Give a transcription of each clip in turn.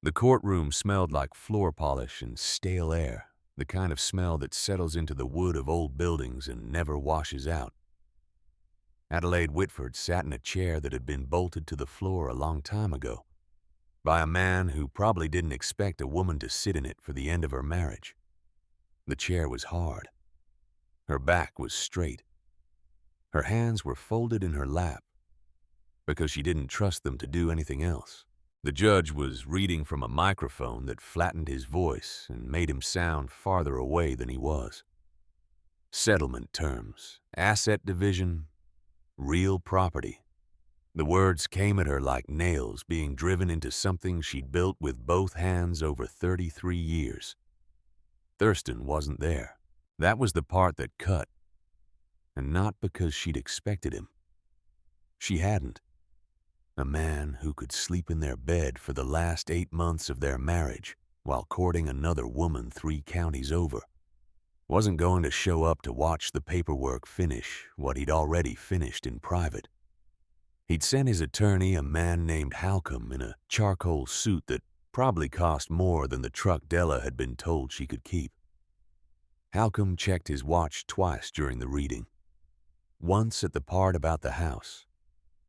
The courtroom smelled like floor polish and stale air, the kind of smell that settles into the wood of old buildings and never washes out. Adelaide Whitford sat in a chair that had been bolted to the floor a long time ago, by a man who probably didn't expect a woman to sit in it for the end of her marriage. The chair was hard. Her back was straight. Her hands were folded in her lap because she didn't trust them to do anything else. The judge was reading from a microphone that flattened his voice and made him sound farther away than he was. Settlement terms, asset division, real property. The words came at her like nails being driven into something she'd built with both hands over 33 years. Thurston wasn't there. That was the part that cut. And not because she'd expected him. She hadn't. A man who could sleep in their bed for the last 8 months of their marriage while courting another woman 3 counties over wasn't going to show up to watch the paperwork finish what he'd already finished in private. He'd sent his attorney, a man named Halcomb, in a charcoal suit that probably cost more than the truck Della had been told she could keep. Halcomb checked his watch twice during the reading. Once at the part about the house.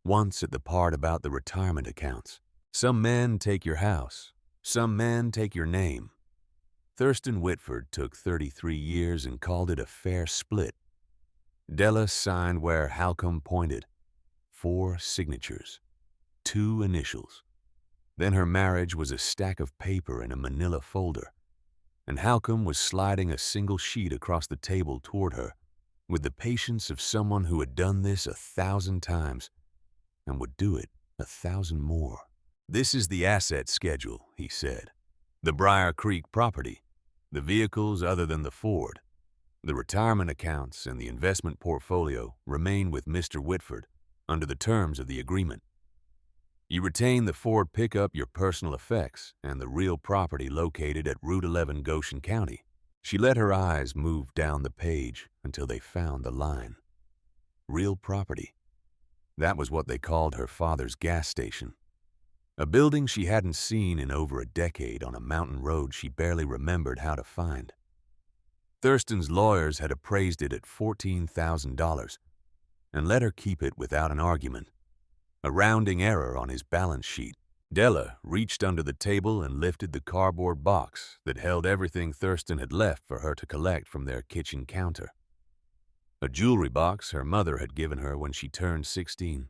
Once at the part about the retirement accounts. Some men take your house. Some men take your name. Thurston Whitford took 33 years and called it a fair split. Della signed where Halcomb pointed. 4 signatures. 2 initials. Then her marriage was a stack of paper in a manila folder, and Halcomb was sliding a single sheet across the table toward her with the patience of someone who had done this 1,000 times and would do it 1,000 more. "This is the asset schedule," he said. "The Briar Creek property, the vehicles other than the Ford, the retirement accounts and the investment portfolio remain with Mr. Whitford under the terms of the agreement. You retain the Ford pickup, your personal effects, and the real property located at Route 11, Goshen County." She let her eyes move down the page until they found the line. Real property. That was what they called her father's gas station. A building she hadn't seen in over a decade on a mountain road she barely remembered how to find. Thurston's lawyers had appraised it at $14,000 and let her keep it without an argument. A rounding error on his balance sheet. Della reached under the table and lifted the cardboard box that held everything Thurston had left for her to collect from their kitchen counter. A jewelry box her mother had given her when she turned 16.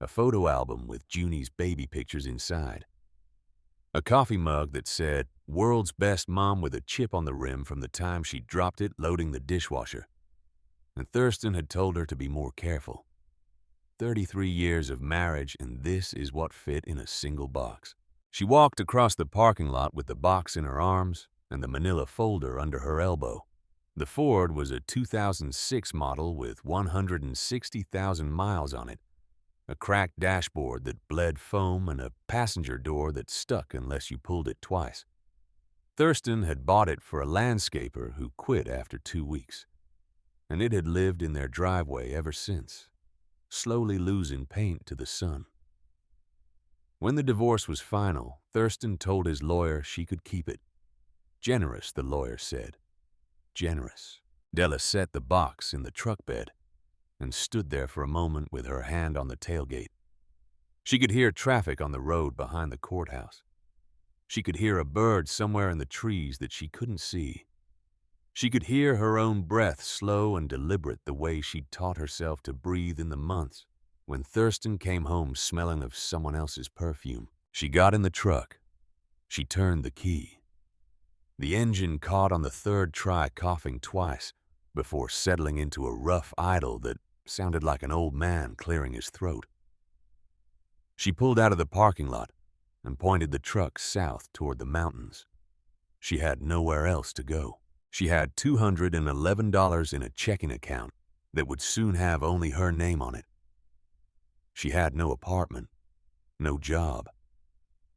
A photo album with Junie's baby pictures inside. A coffee mug that said, "World's Best Mom," with a chip on the rim from the time she dropped it loading the dishwasher. And Thurston had told her to be more careful. 33 years of marriage, and this is what fit in a single box. She walked across the parking lot with the box in her arms and the manila folder under her elbow. The Ford was a 2006 model with 160,000 miles on it, a cracked dashboard that bled foam, and a passenger door that stuck unless you pulled it twice. Thurston had bought it for a landscaper who quit after 2 weeks, and it had lived in their driveway ever since, slowly losing paint to the sun. When the divorce was final, Thurston told his lawyer she could keep it. Generous, the lawyer said. Generous. Della set the box in the truck bed and stood there for a moment with her hand on the tailgate. She could hear traffic on the road behind the courthouse. She could hear a bird somewhere in the trees that she couldn't see. She could hear her own breath, slow and deliberate, the way she'd taught herself to breathe in the months when Thurston came home smelling of someone else's perfume. She got in the truck. She turned the key. The engine caught on the third try, coughing twice before settling into a rough idle that sounded like an old man clearing his throat. She pulled out of the parking lot and pointed the truck south toward the mountains. She had nowhere else to go. She had $211 in a checking account that would soon have only her name on it. She had no apartment, no job,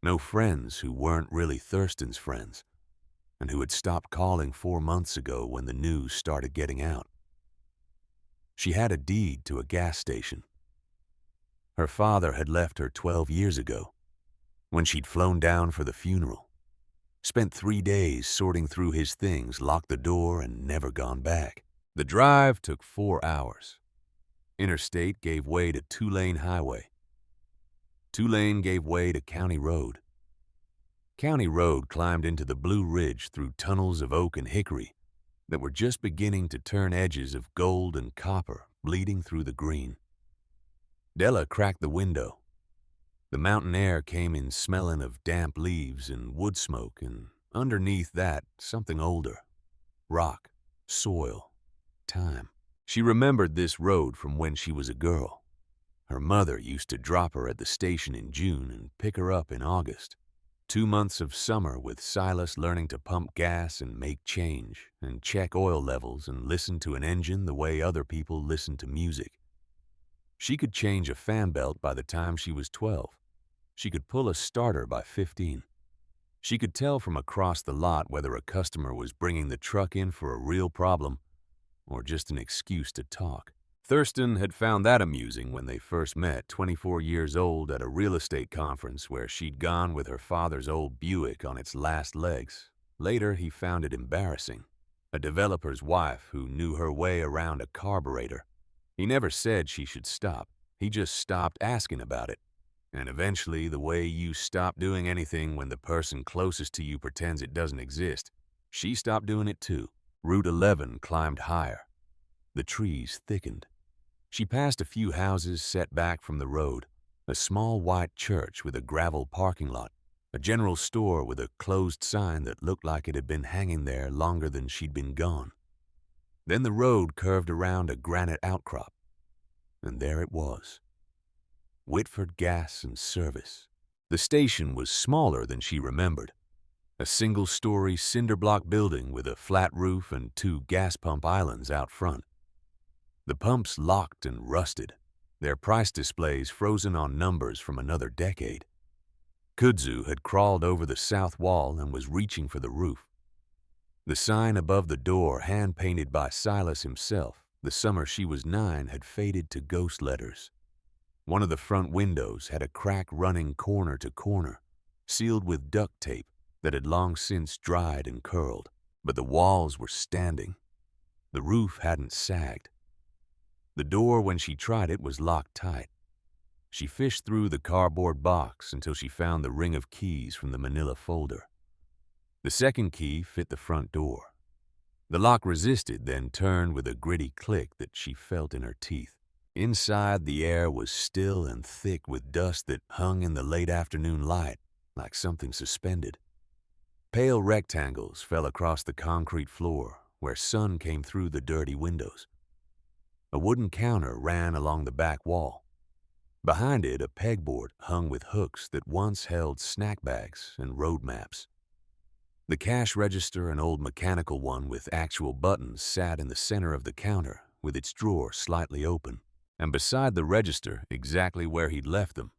no friends who weren't really Thurston's friends, and who had stopped calling 4 months ago when the news started getting out. She had a deed to a gas station. Her father had left her 12 years ago, when she'd flown down for the funeral, spent 3 days sorting through his things, locked the door, and never gone back. The drive took 4 hours. Interstate gave way to two-lane highway. Two-lane gave way to county road. County road climbed into the Blue Ridge through tunnels of oak and hickory that were just beginning to turn edges of gold and copper bleeding through the green. Della cracked the window. The mountain air came in smelling of damp leaves and wood smoke, and underneath that, something older. Rock, soil, time. She remembered this road from when she was a girl. Her mother used to drop her at the station in June and pick her up in August. 2 months of summer with Silas learning to pump gas and make change and check oil levels and listen to an engine the way other people listen to music. She could change a fan belt by the time she was 12. She could pull a starter by 15. She could tell from across the lot whether a customer was bringing the truck in for a real problem or just an excuse to talk. Thurston had found that amusing when they first met, 24 years old, at a real estate conference where she'd gone with her father's old Buick on its last legs. Later, he found it embarrassing. A developer's wife who knew her way around a carburetor. He never said she should stop. He just stopped asking about it. And eventually, the way you stop doing anything when the person closest to you pretends it doesn't exist, she stopped doing it too. Route 11 climbed higher. The trees thickened. She passed a few houses set back from the road, a small white church with a gravel parking lot, a general store with a closed sign that looked like it had been hanging there longer than she'd been gone. Then the road curved around a granite outcrop, and there it was. Whitford Gas and Service. The station was smaller than she remembered. A single-story cinder-block building with a flat roof and 2 gas pump islands out front. The pumps locked and rusted, their price displays frozen on numbers from another decade. Kudzu had crawled over the south wall and was reaching for the roof. The sign above the door, hand-painted by Silas himself, the summer she was 9, had faded to ghost letters. One of the front windows had a crack running corner to corner, sealed with duct tape that had long since dried and curled. But the walls were standing. The roof hadn't sagged. The door, when she tried it, was locked tight. She fished through the cardboard box until she found the ring of keys from the manila folder. The second key fit the front door. The lock resisted, then turned with a gritty click that she felt in her teeth. Inside, the air was still and thick with dust that hung in the late afternoon light like something suspended. Pale rectangles fell across the concrete floor where sun came through the dirty windows. A wooden counter ran along the back wall. Behind it, a pegboard hung with hooks that once held snack bags and road maps. The cash register, an old mechanical one with actual buttons, sat in the center of the counter with its drawer slightly open. And beside the register, exactly where he'd left them,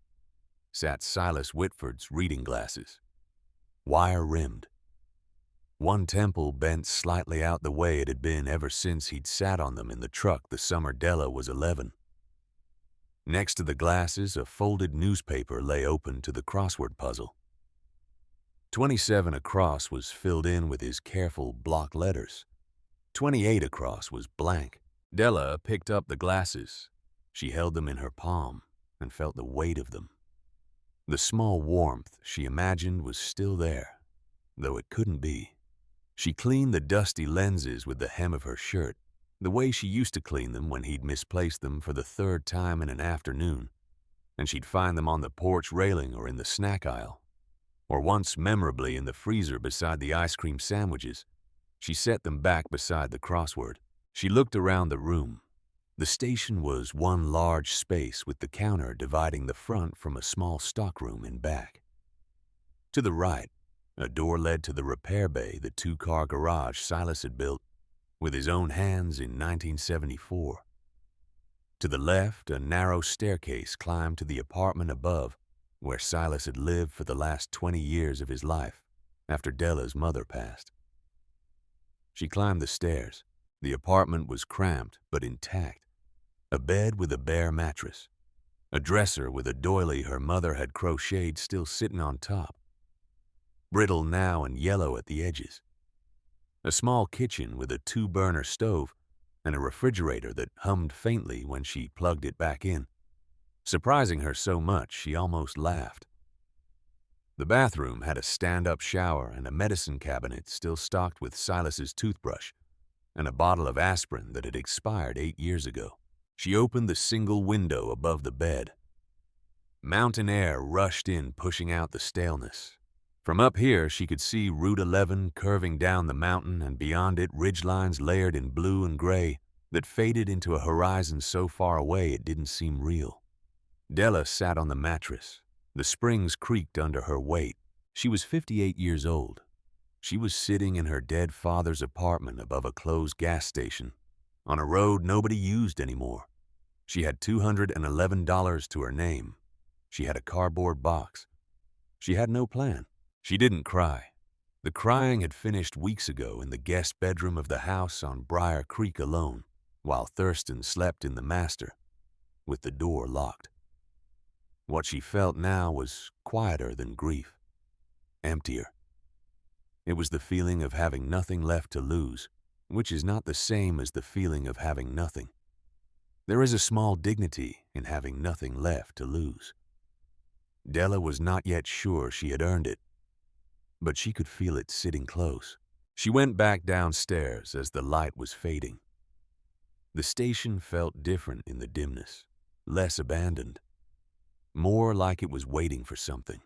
sat Silas Whitford's reading glasses, wire-rimmed. One temple bent slightly out the way it had been ever since he'd sat on them in the truck the summer Della was 11. Next to the glasses, a folded newspaper lay open to the crossword puzzle. 27 across was filled in with his careful block letters. 28 across was blank. Della picked up the glasses. She held them in her palm and felt the weight of them. The small warmth she imagined was still there, though it couldn't be. She cleaned the dusty lenses with the hem of her shirt, the way she used to clean them when he'd misplaced them for the 3rd time in an afternoon, and she'd find them on the porch railing or in the snack aisle, or once memorably in the freezer beside the ice cream sandwiches. She set them back beside the crossword. She looked around the room. The station was one large space with the counter dividing the front from a small stockroom in back. To the right, a door led to the repair bay, the 2-car garage Silas had built with his own hands in 1974. To the left, a narrow staircase climbed to the apartment above, where Silas had lived for the last 20 years of his life after Della's mother passed. She climbed the stairs. The apartment was cramped but intact. A bed with a bare mattress. A dresser with a doily her mother had crocheted still sitting on top, brittle now and yellow at the edges. A small kitchen with a 2-burner stove and a refrigerator that hummed faintly when she plugged it back in, surprising her so much she almost laughed. The bathroom had a stand-up shower and a medicine cabinet still stocked with Silas's toothbrush and a bottle of aspirin that had expired 8 years ago. She opened the single window above the bed. Mountain air rushed in, pushing out the staleness. From up here, she could see Route 11 curving down the mountain, and beyond it, ridgelines layered in blue and gray that faded into a horizon so far away it didn't seem real. Della sat on the mattress. The springs creaked under her weight. She was 58 years old. She was sitting in her dead father's apartment above a closed gas station, on a road nobody used anymore. She had $211 to her name. She had a cardboard box. She had no plan. She didn't cry. The crying had finished weeks ago in the guest bedroom of the house on Briar Creek alone, while Thurston slept in the master, with the door locked. What she felt now was quieter than grief, emptier. It was the feeling of having nothing left to lose, which is not the same as the feeling of having nothing. There is a small dignity in having nothing left to lose. Della was not yet sure she had earned it, but she could feel it sitting close. She went back downstairs as the light was fading. The station felt different in the dimness, less abandoned, more like it was waiting for something.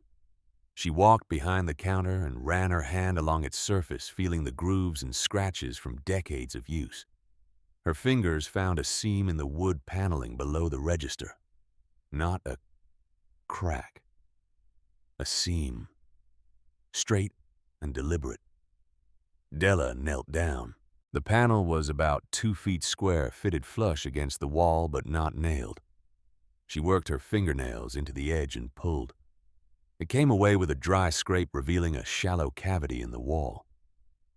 She walked behind the counter and ran her hand along its surface, feeling the grooves and scratches from decades of use. Her fingers found a seam in the wood paneling below the register. Not a crack. A seam. Straight and deliberate. Della knelt down. The panel was about 2 feet square, fitted flush against the wall but not nailed. She worked her fingernails into the edge and pulled. It came away with a dry scrape, revealing a shallow cavity in the wall.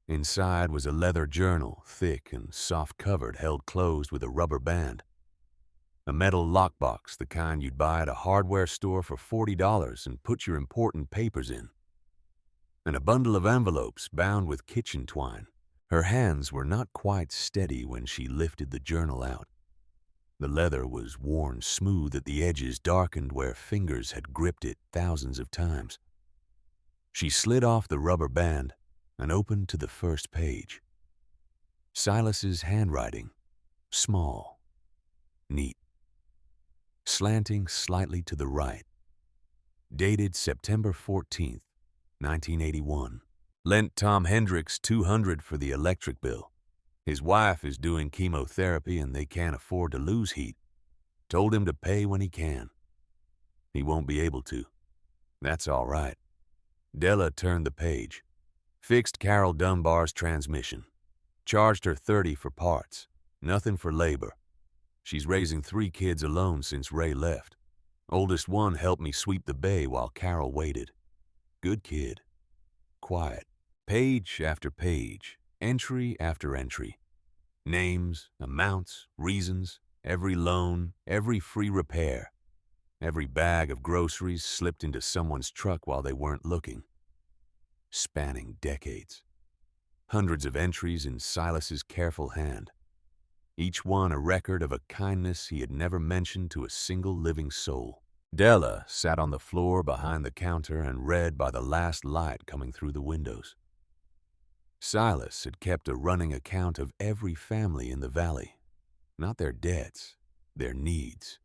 Inside was a leather journal, thick and soft-covered, held closed with a rubber band. A metal lockbox, the kind you'd buy at a hardware store for $40 and put your important papers in. And a bundle of envelopes bound with kitchen twine. Her hands were not quite steady when she lifted the journal out. The leather was worn smooth at the edges, darkened where fingers had gripped it thousands of times. She slid off the rubber band and opened to the first page. Silas's handwriting, small, neat, slanting slightly to the right. Dated September 14th, 1981. Lent Tom Hendricks $200 for the electric bill. His wife is doing chemotherapy and they can't afford to lose heat. Told him to pay when he can. He won't be able to. That's all right. Della turned the page. Fixed Carol Dunbar's transmission. Charged her $30 for parts. Nothing for labor. She's raising 3 kids alone since Ray left. Oldest one helped me sweep the bay while Carol waited. Good kid. Quiet. Page after page. Entry after entry. Names, amounts, reasons, every loan, every free repair. Every bag of groceries slipped into someone's truck while they weren't looking. Spanning decades. Hundreds of entries in Silas's careful hand. Each one a record of a kindness he had never mentioned to a single living soul. Della sat on the floor behind the counter and read by the last light coming through the windows. Silas had kept a running account of every family in the valley. Not their debts, their needs.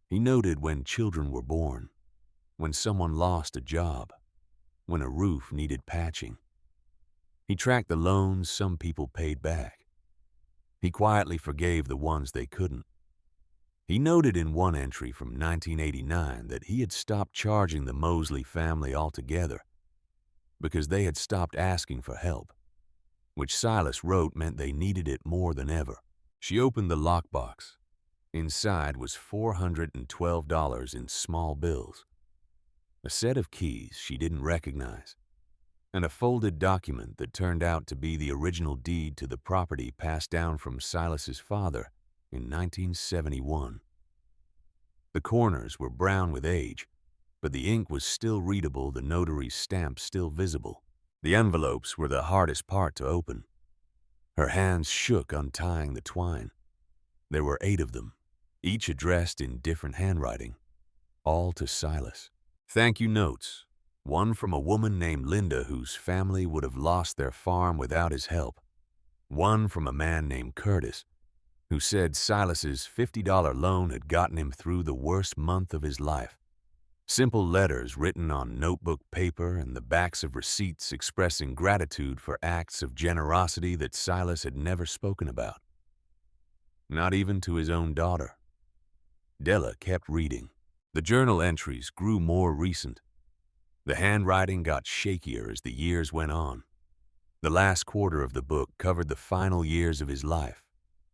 He noted when children were born, when someone lost a job, when a roof needed patching. He tracked the loans some people paid back. He quietly forgave the ones they couldn't. He noted in one entry from 1989 that he had stopped charging the Mosley family altogether because they had stopped asking for help, which Silas wrote meant they needed it more than ever. She opened the lockbox. Inside was $412 in small bills, a set of keys she didn't recognize, and a folded document that turned out to be the original deed to the property passed down from Silas's father in 1971. The corners were brown with age, but the ink was still readable, the notary's stamp still visible. The envelopes were the hardest part to open. Her hands shook untying the twine. There were 8 of them, each addressed in different handwriting, all to Silas. Thank you notes, one from a woman named Linda whose family would have lost their farm without his help. One from a man named Curtis, who said Silas's $50 loan had gotten him through the worst month of his life. Simple letters written on notebook paper and the backs of receipts expressing gratitude for acts of generosity that Silas had never spoken about. Not even to his own daughter. Della kept reading. The journal entries grew more recent. The handwriting got shakier as the years went on. The last quarter of the book covered the final years of his life,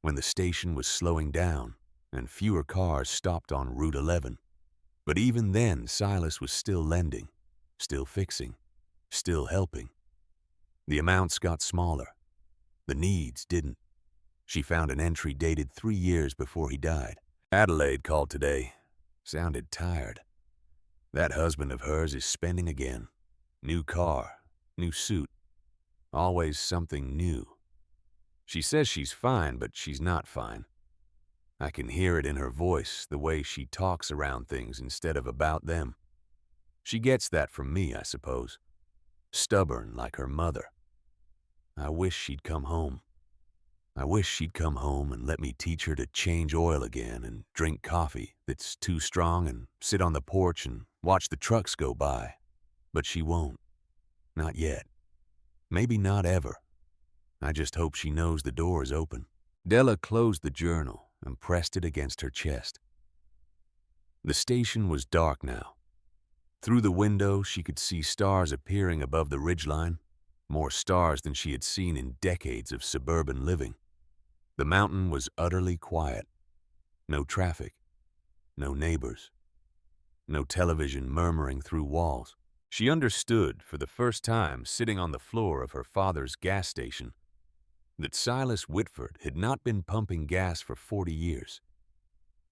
when the station was slowing down and fewer cars stopped on Route 11. But even then, Silas was still lending, still fixing, still helping. The amounts got smaller. The needs didn't. She found an entry dated 3 years before he died. Adelaide called today. Sounded tired. That husband of hers is spending again. New car, new suit. Always something new. She says she's fine, but she's not fine. I can hear it in her voice, the way she talks around things instead of about them. She gets that from me, I suppose. Stubborn like her mother. I wish she'd come home. I wish she'd come home and let me teach her to change oil again and drink coffee that's too strong and sit on the porch and watch the trucks go by. But she won't. Not yet. Maybe not ever. I just hope she knows the door is open. Della closed the journal and pressed it against her chest. The station was dark now. Through the window, she could see stars appearing above the ridgeline, more stars than she had seen in decades of suburban living. The mountain was utterly quiet. No traffic, no neighbors, no television murmuring through walls. She understood, for the first time sitting on the floor of her father's gas station, that Silas Whitford had not been pumping gas for 40 years.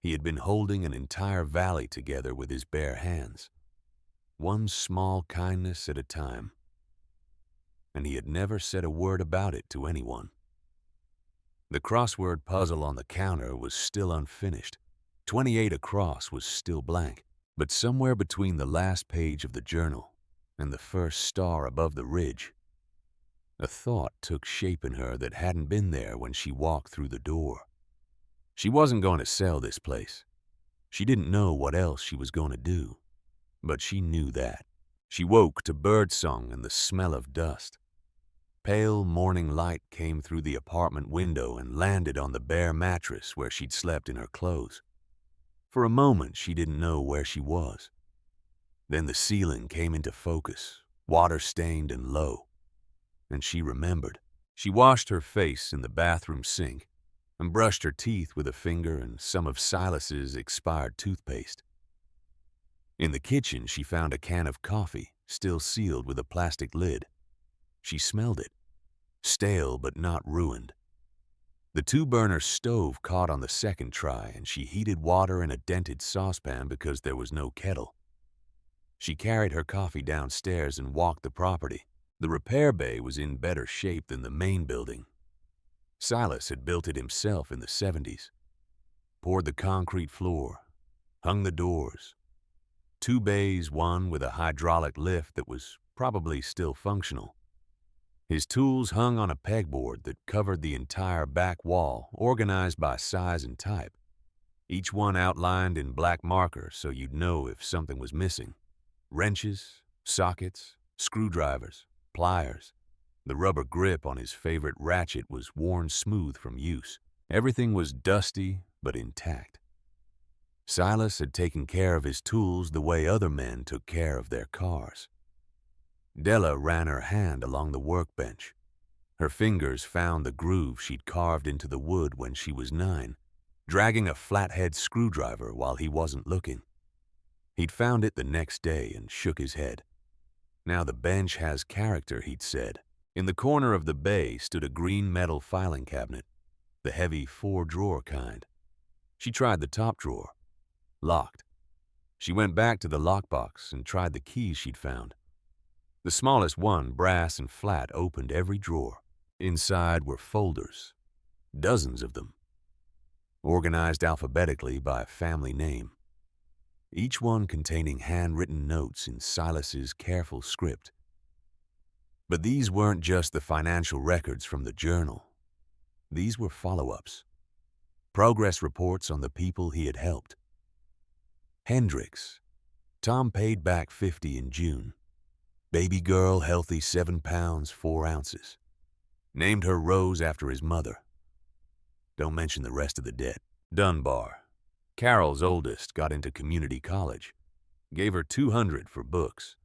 He had been holding an entire valley together with his bare hands, one small kindness at a time. And he had never said a word about it to anyone. The crossword puzzle on the counter was still unfinished. 28 across was still blank. But somewhere between the last page of the journal and the first star above the ridge, a thought took shape in her that hadn't been there when she walked through the door. She wasn't going to sell this place. She didn't know what else she was going to do, but she knew that. She woke to birdsong and the smell of dust. Pale morning light came through the apartment window and landed on the bare mattress where she'd slept in her clothes. For a moment, she didn't know where she was. Then the ceiling came into focus, water-stained and low, and she remembered. She washed her face in the bathroom sink and brushed her teeth with a finger and some of Silas's expired toothpaste. In the kitchen, she found a can of coffee, still sealed with a plastic lid. She smelled it, stale but not ruined. The 2-burner stove caught on the second try, and she heated water in a dented saucepan because there was no kettle. She carried her coffee downstairs and walked the property. The repair bay was in better shape than the main building. Silas had built it himself in the 70s. Poured the concrete floor, hung the doors. 2 bays, one with a hydraulic lift that was probably still functional. His tools hung on a pegboard that covered the entire back wall, organized by size and type, each one outlined in black marker so you'd know if something was missing. Wrenches, sockets, screwdrivers, pliers. The rubber grip on his favorite ratchet was worn smooth from use. Everything was dusty but intact. Silas had taken care of his tools the way other men took care of their cars. Della ran her hand along the workbench. Her fingers found the groove she'd carved into the wood when she was 9, dragging a flathead screwdriver while he wasn't looking. He'd found it the next day and shook his head. Now the bench has character, he'd said. In the corner of the bay stood a green metal filing cabinet, the heavy 4-drawer kind. She tried the top drawer. locked. She went back to the lockbox and tried the keys she'd found. The smallest one, brass and flat, opened every drawer. Inside were folders, dozens of them, organized alphabetically by family name, each one containing handwritten notes in Silas's careful script. But these weren't just the financial records from the journal. These were follow-ups, progress reports on the people he had helped. Hendricks. Tom paid back $50 in June. Baby girl, healthy, 7 pounds, 4 ounces. Named her Rose after his mother. Don't mention the rest of the debt. Dunbar. Carol's oldest, got into community college. Gave her $200 for books.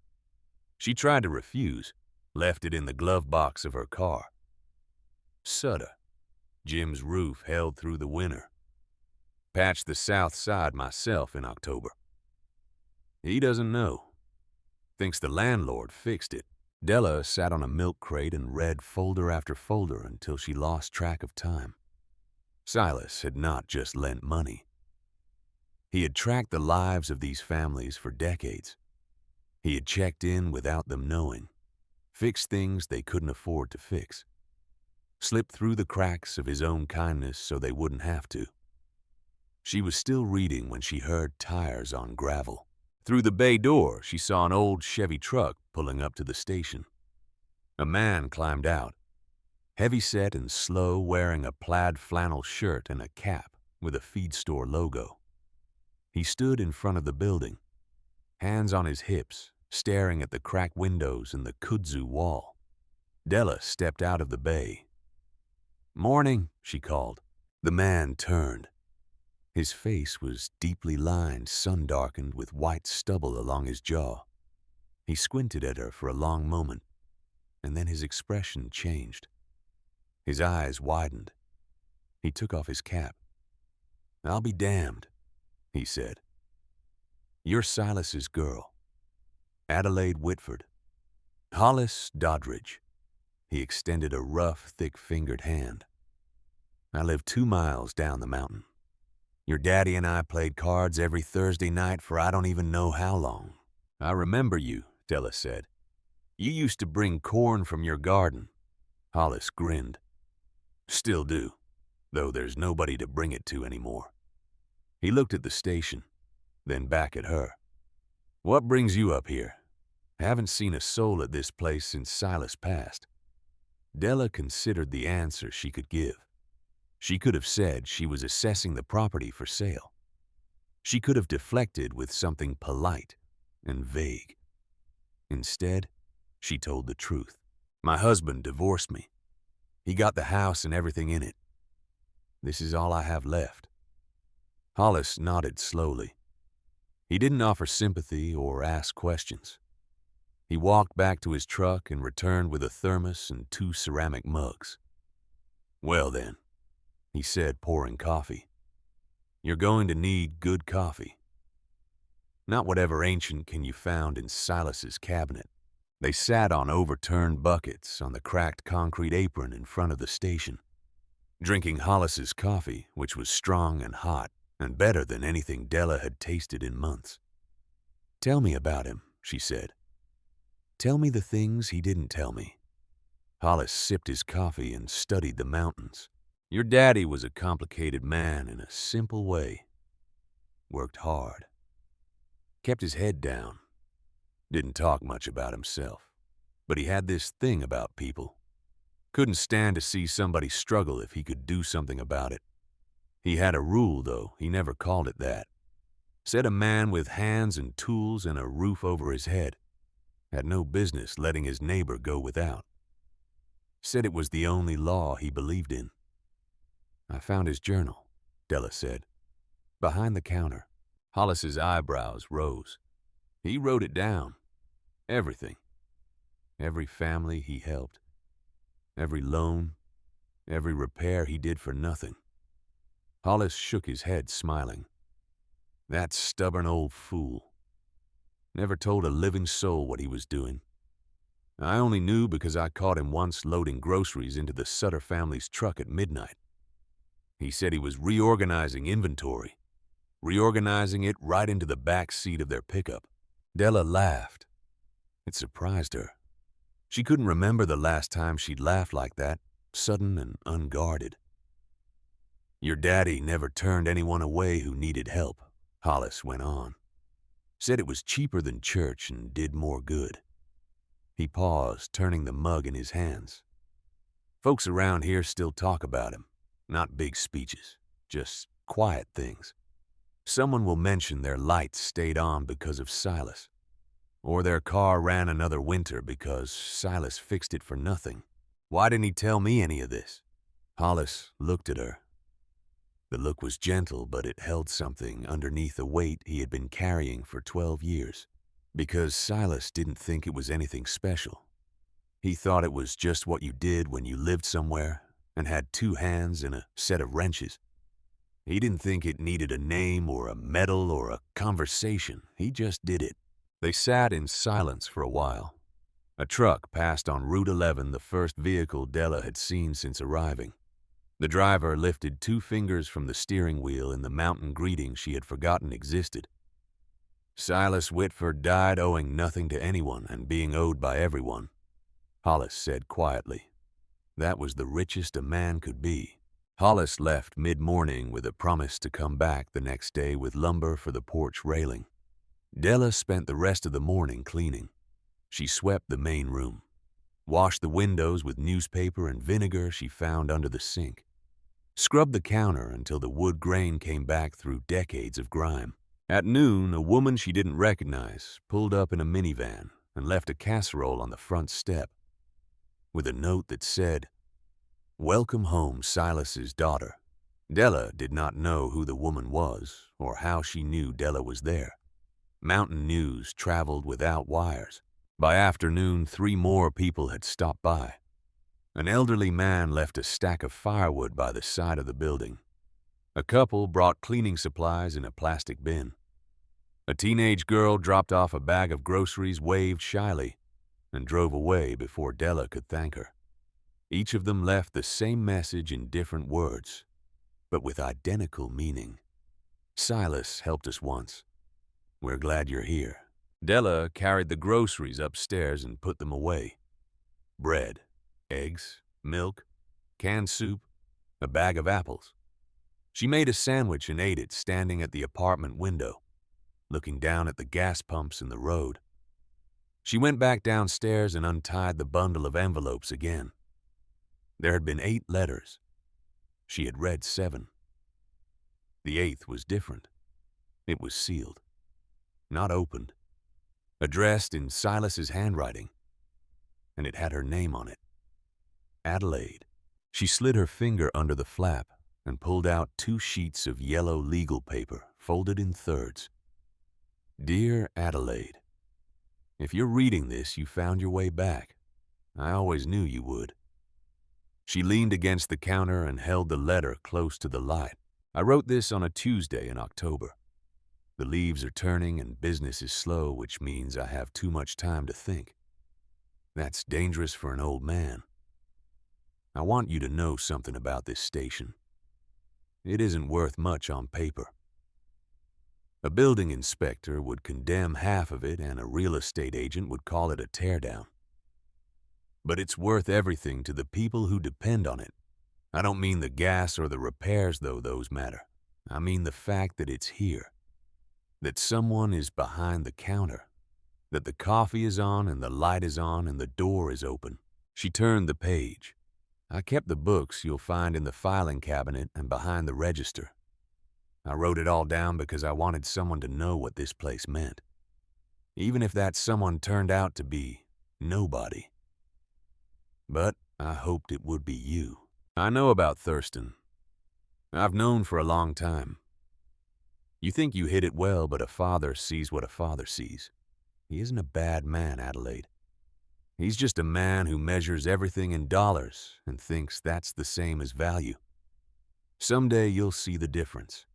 She tried to refuse, left it in the glove box of her car. Sutter. Jim's roof held through the winter. Patched the south side myself in October. He doesn't know. Thinks the landlord fixed it. Della sat on a milk crate and read folder after folder until she lost track of time. Silas had not just lent money. He had tracked the lives of these families for decades. He had checked in without them knowing, fixed things they couldn't afford to fix, slipped through the cracks of his own kindness so they wouldn't have to. She was still reading when she heard tires on gravel. Through the bay door, she saw an old Chevy truck pulling up to the station. A man climbed out, heavy-set and slow, wearing a plaid flannel shirt and a cap with a feed store logo. He stood in front of the building, hands on his hips, staring at the cracked windows and the kudzu wall. Della stepped out of the bay. "Morning," she called. The man turned. His face was deeply lined, sun-darkened, with white stubble along his jaw. He squinted at her for a long moment, and then his expression changed. His eyes widened. He took off his cap. "I'll be damned," he said. "You're Silas's girl. Adelaide Whitford. Hollis Doddridge." He extended a rough, thick-fingered hand. "I live 2 miles down the mountain. Your daddy and I played cards every Thursday night for I don't even know how long." "I remember you," Della said. "You used to bring corn from your garden." Hollis grinned. "Still do, though there's nobody to bring it to anymore." He looked at the station, then back at her. "What brings you up here? Haven't seen a soul at this place since Silas passed." Della considered the answer she could give. She could have said she was assessing the property for sale. She could have deflected with something polite and vague. Instead, she told the truth. "My husband divorced me. He got the house and everything in it. This is all I have left." Hollis nodded slowly. He didn't offer sympathy or ask questions. He walked back to his truck and returned with a thermos and 2 ceramic mugs. "Well then," he said, pouring coffee. "You're going to need good coffee. Not whatever ancient can you found in Silas's cabinet." They sat on overturned buckets on the cracked concrete apron in front of the station, drinking Hollis's coffee, which was strong and hot and better than anything Della had tasted in months. "Tell me about him," she said. "Tell me the things he didn't tell me." Hollis sipped his coffee and studied the mountains. "Your daddy was a complicated man in a simple way. Worked hard. Kept his head down. Didn't talk much about himself. But he had this thing about people. Couldn't stand to see somebody struggle if he could do something about it. He had a rule, though. He never called it that. Said a man with hands and tools and a roof over his head had no business letting his neighbor go without. Said it was the only law he believed in." "I found his journal," Della said. "Behind the counter." Hollis's eyebrows rose. He wrote it down. Everything. Every family he helped. Every loan. Every repair he did for nothing. Hollis shook his head, smiling. "That stubborn old fool. Never told a living soul what he was doing. I only knew because I caught him once loading groceries into the Sutter family's truck at midnight. He said he was reorganizing inventory. reorganizing it right into the back seat of their pickup. Della laughed. It surprised her. She couldn't remember the last time she'd laughed like that, sudden and unguarded. "Your daddy never turned anyone away who needed help," Hollis went on. "Said it was cheaper than church and did more good." He paused, turning the mug in his hands. "Folks around here still talk about him. Not big speeches, just quiet things. Someone will mention their lights stayed on because of Silas, or their car ran another winter because Silas fixed it for nothing. Why didn't he tell me any of this?" Hollis looked at her. The look was gentle, but it held something underneath a weight he had been carrying for 12 years. Because Silas didn't think it was anything special. He thought it was just what you did when you lived somewhere and had 2 hands and a set of wrenches. He didn't think it needed a name or a medal or a conversation. He just did it. They sat in silence for a while. A truck passed on Route 11, the first vehicle Della had seen since arriving. The driver lifted 2 fingers from the steering wheel in the mountain greeting she had forgotten existed. "Silas Whitford died owing nothing to anyone and being owed by everyone," Hollis said quietly. That was the richest a man could be. Hollis left mid-morning with a promise to come back the next day with lumber for the porch railing. Della spent the rest of the morning cleaning. She swept the main room, washed the windows with newspaper and vinegar she found under the sink, scrubbed the counter until the wood grain came back through decades of grime. At noon, a woman she didn't recognize pulled up in a minivan and left a casserole on the front step with a note that said, "Welcome home, Silas's daughter." Della did not know who the woman was or how she knew Della was there. Mountain news traveled without wires. By afternoon, 3 more people had stopped by. An elderly man left a stack of firewood by the side of the building. A couple brought cleaning supplies in a plastic bin. A teenage girl dropped off a bag of groceries, waved shyly, and drove away before Della could thank her. Each of them left the same message in different words, but with identical meaning. "Silas helped us once. We're glad you're here." Della carried the groceries upstairs and put them away. Bread, eggs, milk, canned soup, a bag of apples. She made a sandwich and ate it standing at the apartment window, looking down at the gas pumps in the road. She went back downstairs and untied the bundle of envelopes again. There had been 8 letters. She had read 7. The 8th was different. It was sealed, not opened, addressed in Silas's handwriting, and it had her name on it. Adelaide. She slid her finger under the flap and pulled out 2 sheets of yellow legal paper folded in thirds. "Dear Adelaide, if you're reading this, you found your way back. I always knew you would." She leaned against the counter and held the letter close to the light. "I wrote this on a Tuesday in October. The leaves are turning and business is slow, which means I have too much time to think. That's dangerous for an old man. I want you to know something about this station. It isn't worth much on paper. A building inspector would condemn half of it and a real estate agent would call it a teardown. But it's worth everything to the people who depend on it. I don't mean the gas or the repairs, though those matter. I mean the fact that it's here. That someone is behind the counter. That the coffee is on and the light is on and the door is open." She turned the page. "I kept the books you'll find in the filing cabinet and behind the register. I wrote it all down because I wanted someone to know what this place meant. Even if that someone turned out to be nobody. But I hoped it would be you. I know about Thurston. I've known for a long time. You think you hit it well, but a father sees what a father sees. He isn't a bad man, Adelaide. He's just a man who measures everything in dollars and thinks that's the same as value. Someday you'll see the difference.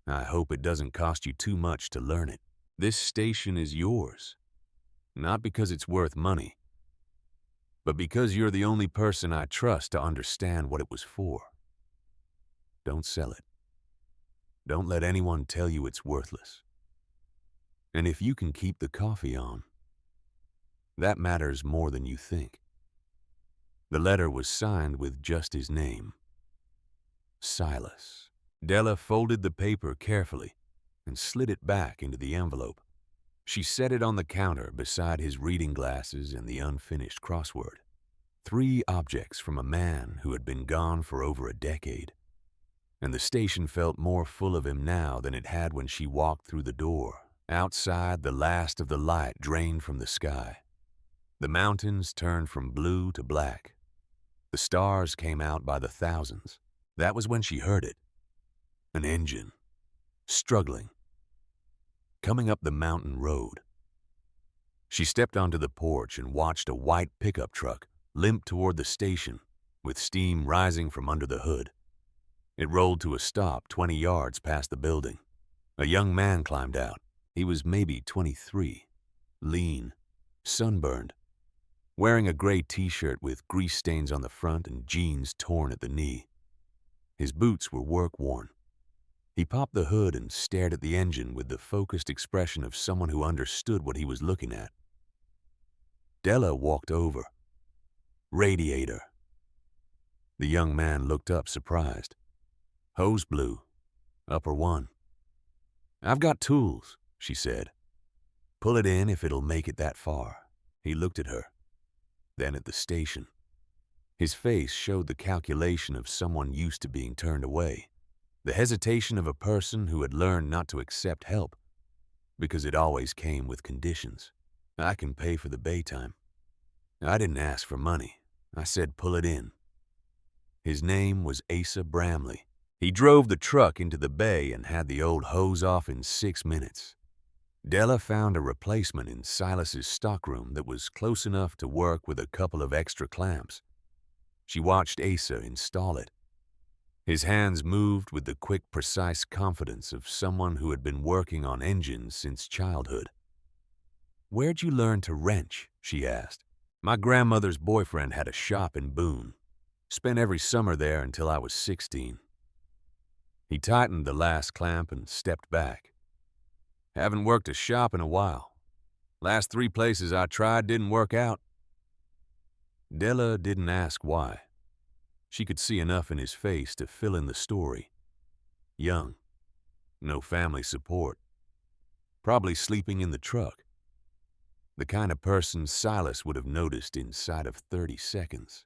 I hope it doesn't cost you too much to learn it. This station is yours, not because it's worth money, but because you're the only person I trust to understand what it was for. Don't sell it. Don't let anyone tell you it's worthless. And if you can keep the coffee on, that matters more than you think." The letter was signed with just his name, Silas. Della folded the paper carefully and slid it back into the envelope. She set it on the counter beside his reading glasses and the unfinished crossword. 3 objects from a man who had been gone for over a decade. And the station felt more full of him now than it had when she walked through the door. Outside, the last of the light drained from the sky. The mountains turned from blue to black. The stars came out by the thousands. That was when she heard it. An engine, struggling, coming up the mountain road. She stepped onto the porch and watched a white pickup truck limp toward the station, with steam rising from under the hood. It rolled to a stop 20 yards past the building. A young man climbed out. He was maybe 23, lean, sunburned, wearing a gray t-shirt with grease stains on the front and jeans torn at the knee. His boots were work-worn. He popped the hood and stared at the engine with the focused expression of someone who understood what he was looking at. Della walked over. "Radiator." The young man looked up surprised. "Hose blew. Upper one." "I've got tools," she said. "Pull it in if it'll make it that far." He looked at her, then at the station. His face showed the calculation of someone used to being turned away, the hesitation of a person who had learned not to accept help because it always came with conditions. "I can pay for the bay time." "I didn't ask for money. I said pull it in." His name was Asa Bramley. He drove the truck into the bay and had the old hose off in 6 minutes. Della found a replacement in Silas's stockroom that was close enough to work with a couple of extra clamps. She watched Asa install it. His hands moved with the quick, precise confidence of someone who had been working on engines since childhood. "Where'd you learn to wrench?" she asked. "My grandmother's boyfriend had a shop in Boone. Spent every summer there until I was 16. He tightened the last clamp and stepped back. "Haven't worked a shop in a while. Last 3 places I tried didn't work out." Della didn't ask why. She could see enough in his face to fill in the story. Young, no family support, probably sleeping in the truck. The kind of person Silas would have noticed inside of 30 seconds.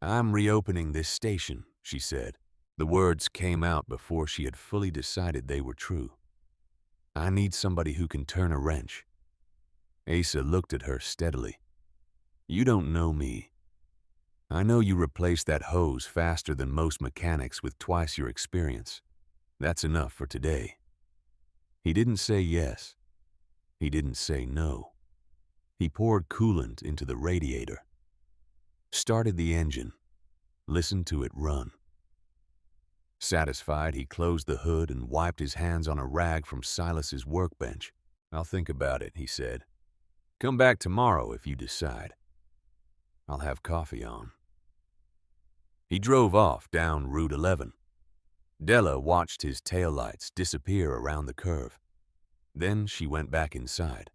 "I'm reopening this station," she said. The words came out before she had fully decided they were true. "I need somebody who can turn a wrench." Asa looked at her steadily. "You don't know me. I know you replaced that hose faster than most mechanics with twice your experience. That's enough for today." He didn't say yes. He didn't say no. He poured coolant into the radiator, started the engine, listened to it run. Satisfied, he closed the hood and wiped his hands on a rag from Silas's workbench. "I'll think about it," he said. "Come back tomorrow if you decide. I'll have coffee on." He drove off down Route 11. Della watched his taillights disappear around the curve. Then she went back inside.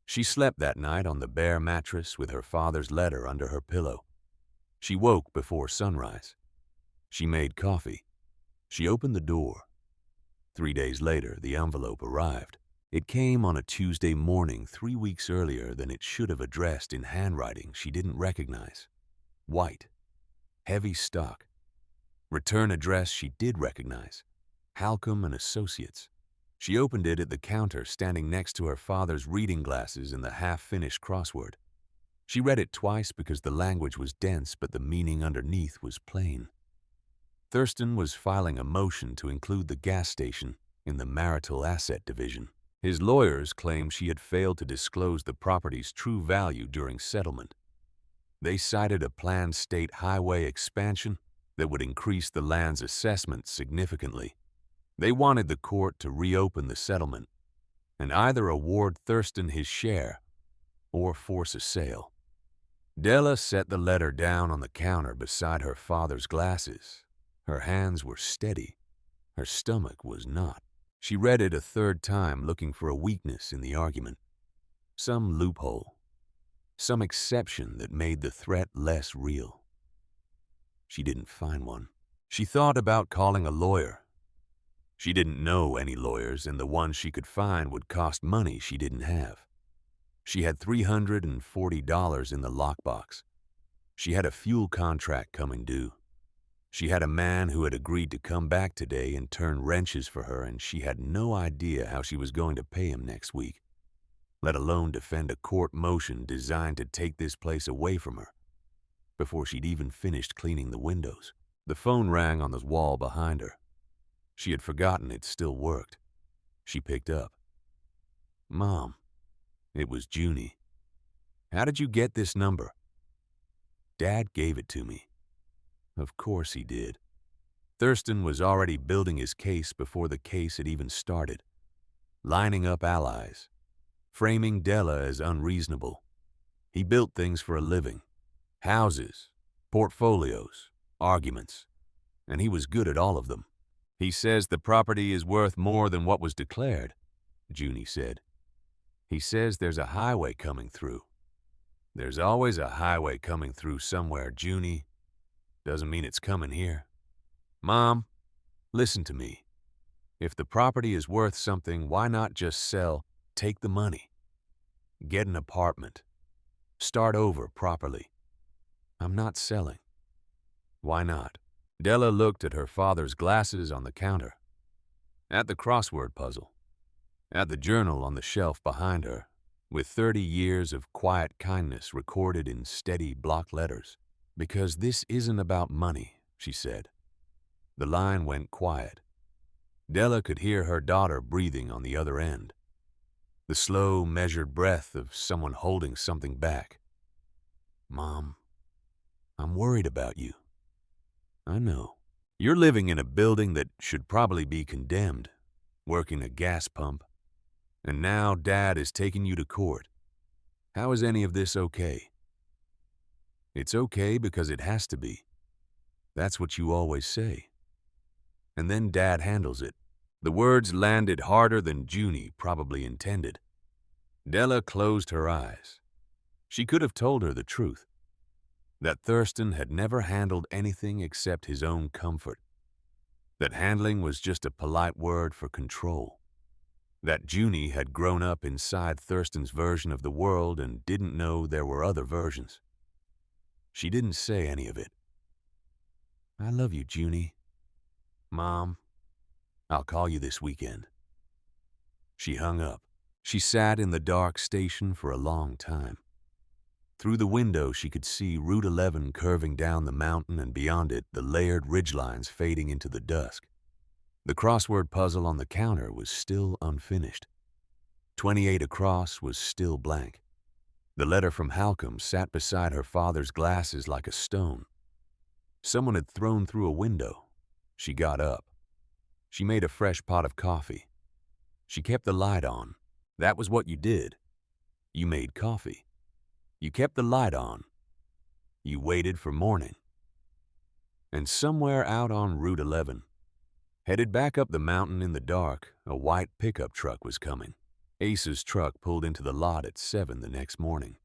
She slept that night on the bare mattress with her father's letter under her pillow. She woke before sunrise. She made coffee. She opened the door. 3 days later, the envelope arrived. It came on a Tuesday morning 3 weeks earlier than it should have, addressed in handwriting she didn't recognize. White. Heavy stock. Return address she did recognize. Halcombe and Associates. She opened it at the counter standing next to her father's reading glasses and the half-finished crossword. She read it twice because the language was dense but the meaning underneath was plain. Thurston was filing a motion to include the gas station in the marital asset division. His lawyers claimed she had failed to disclose the property's true value during settlement. They cited a planned state highway expansion that would increase the land's assessment significantly. They wanted the court to reopen the settlement and either award Thurston his share or force a sale. Della set the letter down on the counter beside her father's glasses. Her hands were steady. Her stomach was not. She read it a third time, looking for a weakness in the argument. Some loophole. Some exception that made the threat less real. She didn't find one. She thought about calling a lawyer. She didn't know any lawyers, and the ones she could find would cost money she didn't have. She had $340 in the lockbox. She had a fuel contract coming due. She had a man who had agreed to come back today and turn wrenches for her, and she had no idea how she was going to pay him next week, let alone defend a court motion designed to take this place away from her, before she'd even finished cleaning the windows. The phone rang on the wall behind her. She had forgotten it still worked. She picked up. "Mom." It was Junie. "How did you get this number?" "Dad gave it to me." Of course he did. Thurston was already building his case before the case had even started, lining up allies, framing Della as unreasonable. He built things for a living. Houses, portfolios, arguments, and he was good at all of them. "He says the property is worth more than what was declared," Junie said. "He says there's a highway coming through." "There's always a highway coming through somewhere, Junie. Doesn't mean it's coming here." "Mom, listen to me. If the property is worth something, why not just sell, take the money, get an apartment, start over properly?" "I'm not selling." "Why not?" Della looked at her father's glasses on the counter, at the crossword puzzle, at the journal on the shelf behind her, with 30 years of quiet kindness recorded in steady block letters. "Because this isn't about money," she said. The line went quiet. Della could hear her daughter breathing on the other end, the slow, measured breath of someone holding something back. "Mom, I'm worried about you." "I know. You're living in a building that should probably be condemned, working a gas pump, and now Dad is taking you to court. How is any of this okay?" "It's okay because it has to be. That's what you always say. And then Dad handles it." The words landed harder than Junie probably intended. Della closed her eyes. She could have told her the truth, that Thurston had never handled anything except his own comfort, that handling was just a polite word for control, that Junie had grown up inside Thurston's version of the world and didn't know there were other versions. She didn't say any of it. "I love you, Junie." "Mom, I'll call you this weekend." She hung up. She sat in the dark station for a long time. Through the window, she could see Route 11 curving down the mountain, and beyond it, the layered ridgelines fading into the dusk. The crossword puzzle on the counter was still unfinished. 28 across was still blank. The letter from Halcombe sat beside her father's glasses like a stone. Someone had thrown through a window. She got up. She made a fresh pot of coffee. She kept the light on. That was what you did. You made coffee. You kept the light on. You waited for morning. And somewhere out on Route 11, headed back up the mountain in the dark, a white pickup truck was coming. Ace's truck pulled into the lot at 7 the next morning.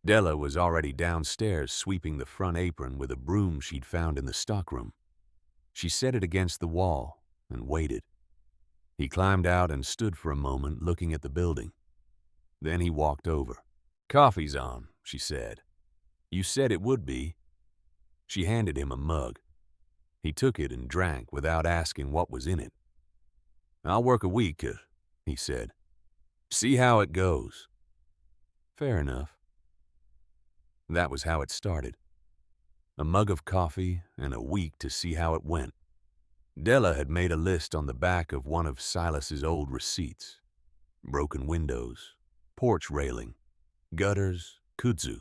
Della was already downstairs sweeping the front apron with a broom she'd found in the stockroom. She set it against the wall and waited. He climbed out and stood for a moment looking at the building. Then he walked over. "Coffee's on," she said. "You said it would be." She handed him a mug. He took it and drank without asking what was in it. "I'll work a week," he said. "See how it goes." "Fair enough." That was how it started. A mug of coffee and a week to see how it went. Della had made a list on the back of one of Silas's old receipts. Broken windows, porch railing, gutters, kudzu,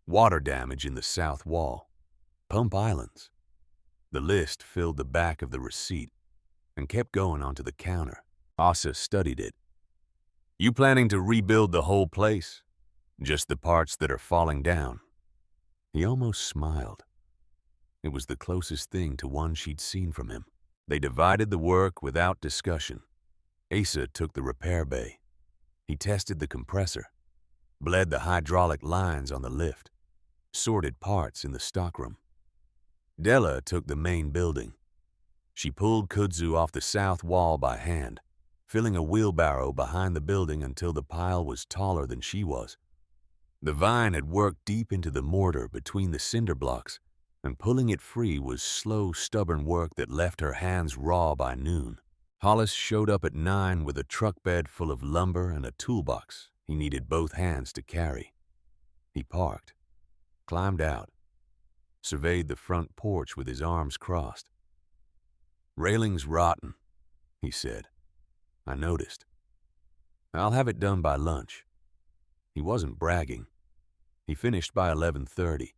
water damage in the south wall, pump islands. The list filled the back of the receipt and kept going onto the counter. Asa studied it. "You planning to rebuild the whole place? Just the parts that are falling down?" He almost smiled. It was the closest thing to one she'd seen from him. They divided the work without discussion. Asa took the repair bay. He tested the compressor, bled the hydraulic lines on the lift, sorted parts in the stockroom. Della took the main building. She pulled kudzu off the south wall by hand, filling a wheelbarrow behind the building until the pile was taller than she was. The vine had worked deep into the mortar between the cinder blocks, and pulling it free was slow, stubborn work that left her hands raw by noon. Hollis showed up at 9 with a truck bed full of lumber and a toolbox he needed both hands to carry. He parked, climbed out, surveyed the front porch with his arms crossed. "Railing's rotten," he said. "I noticed. I'll have it done by lunch." He wasn't bragging. He finished by 11:30.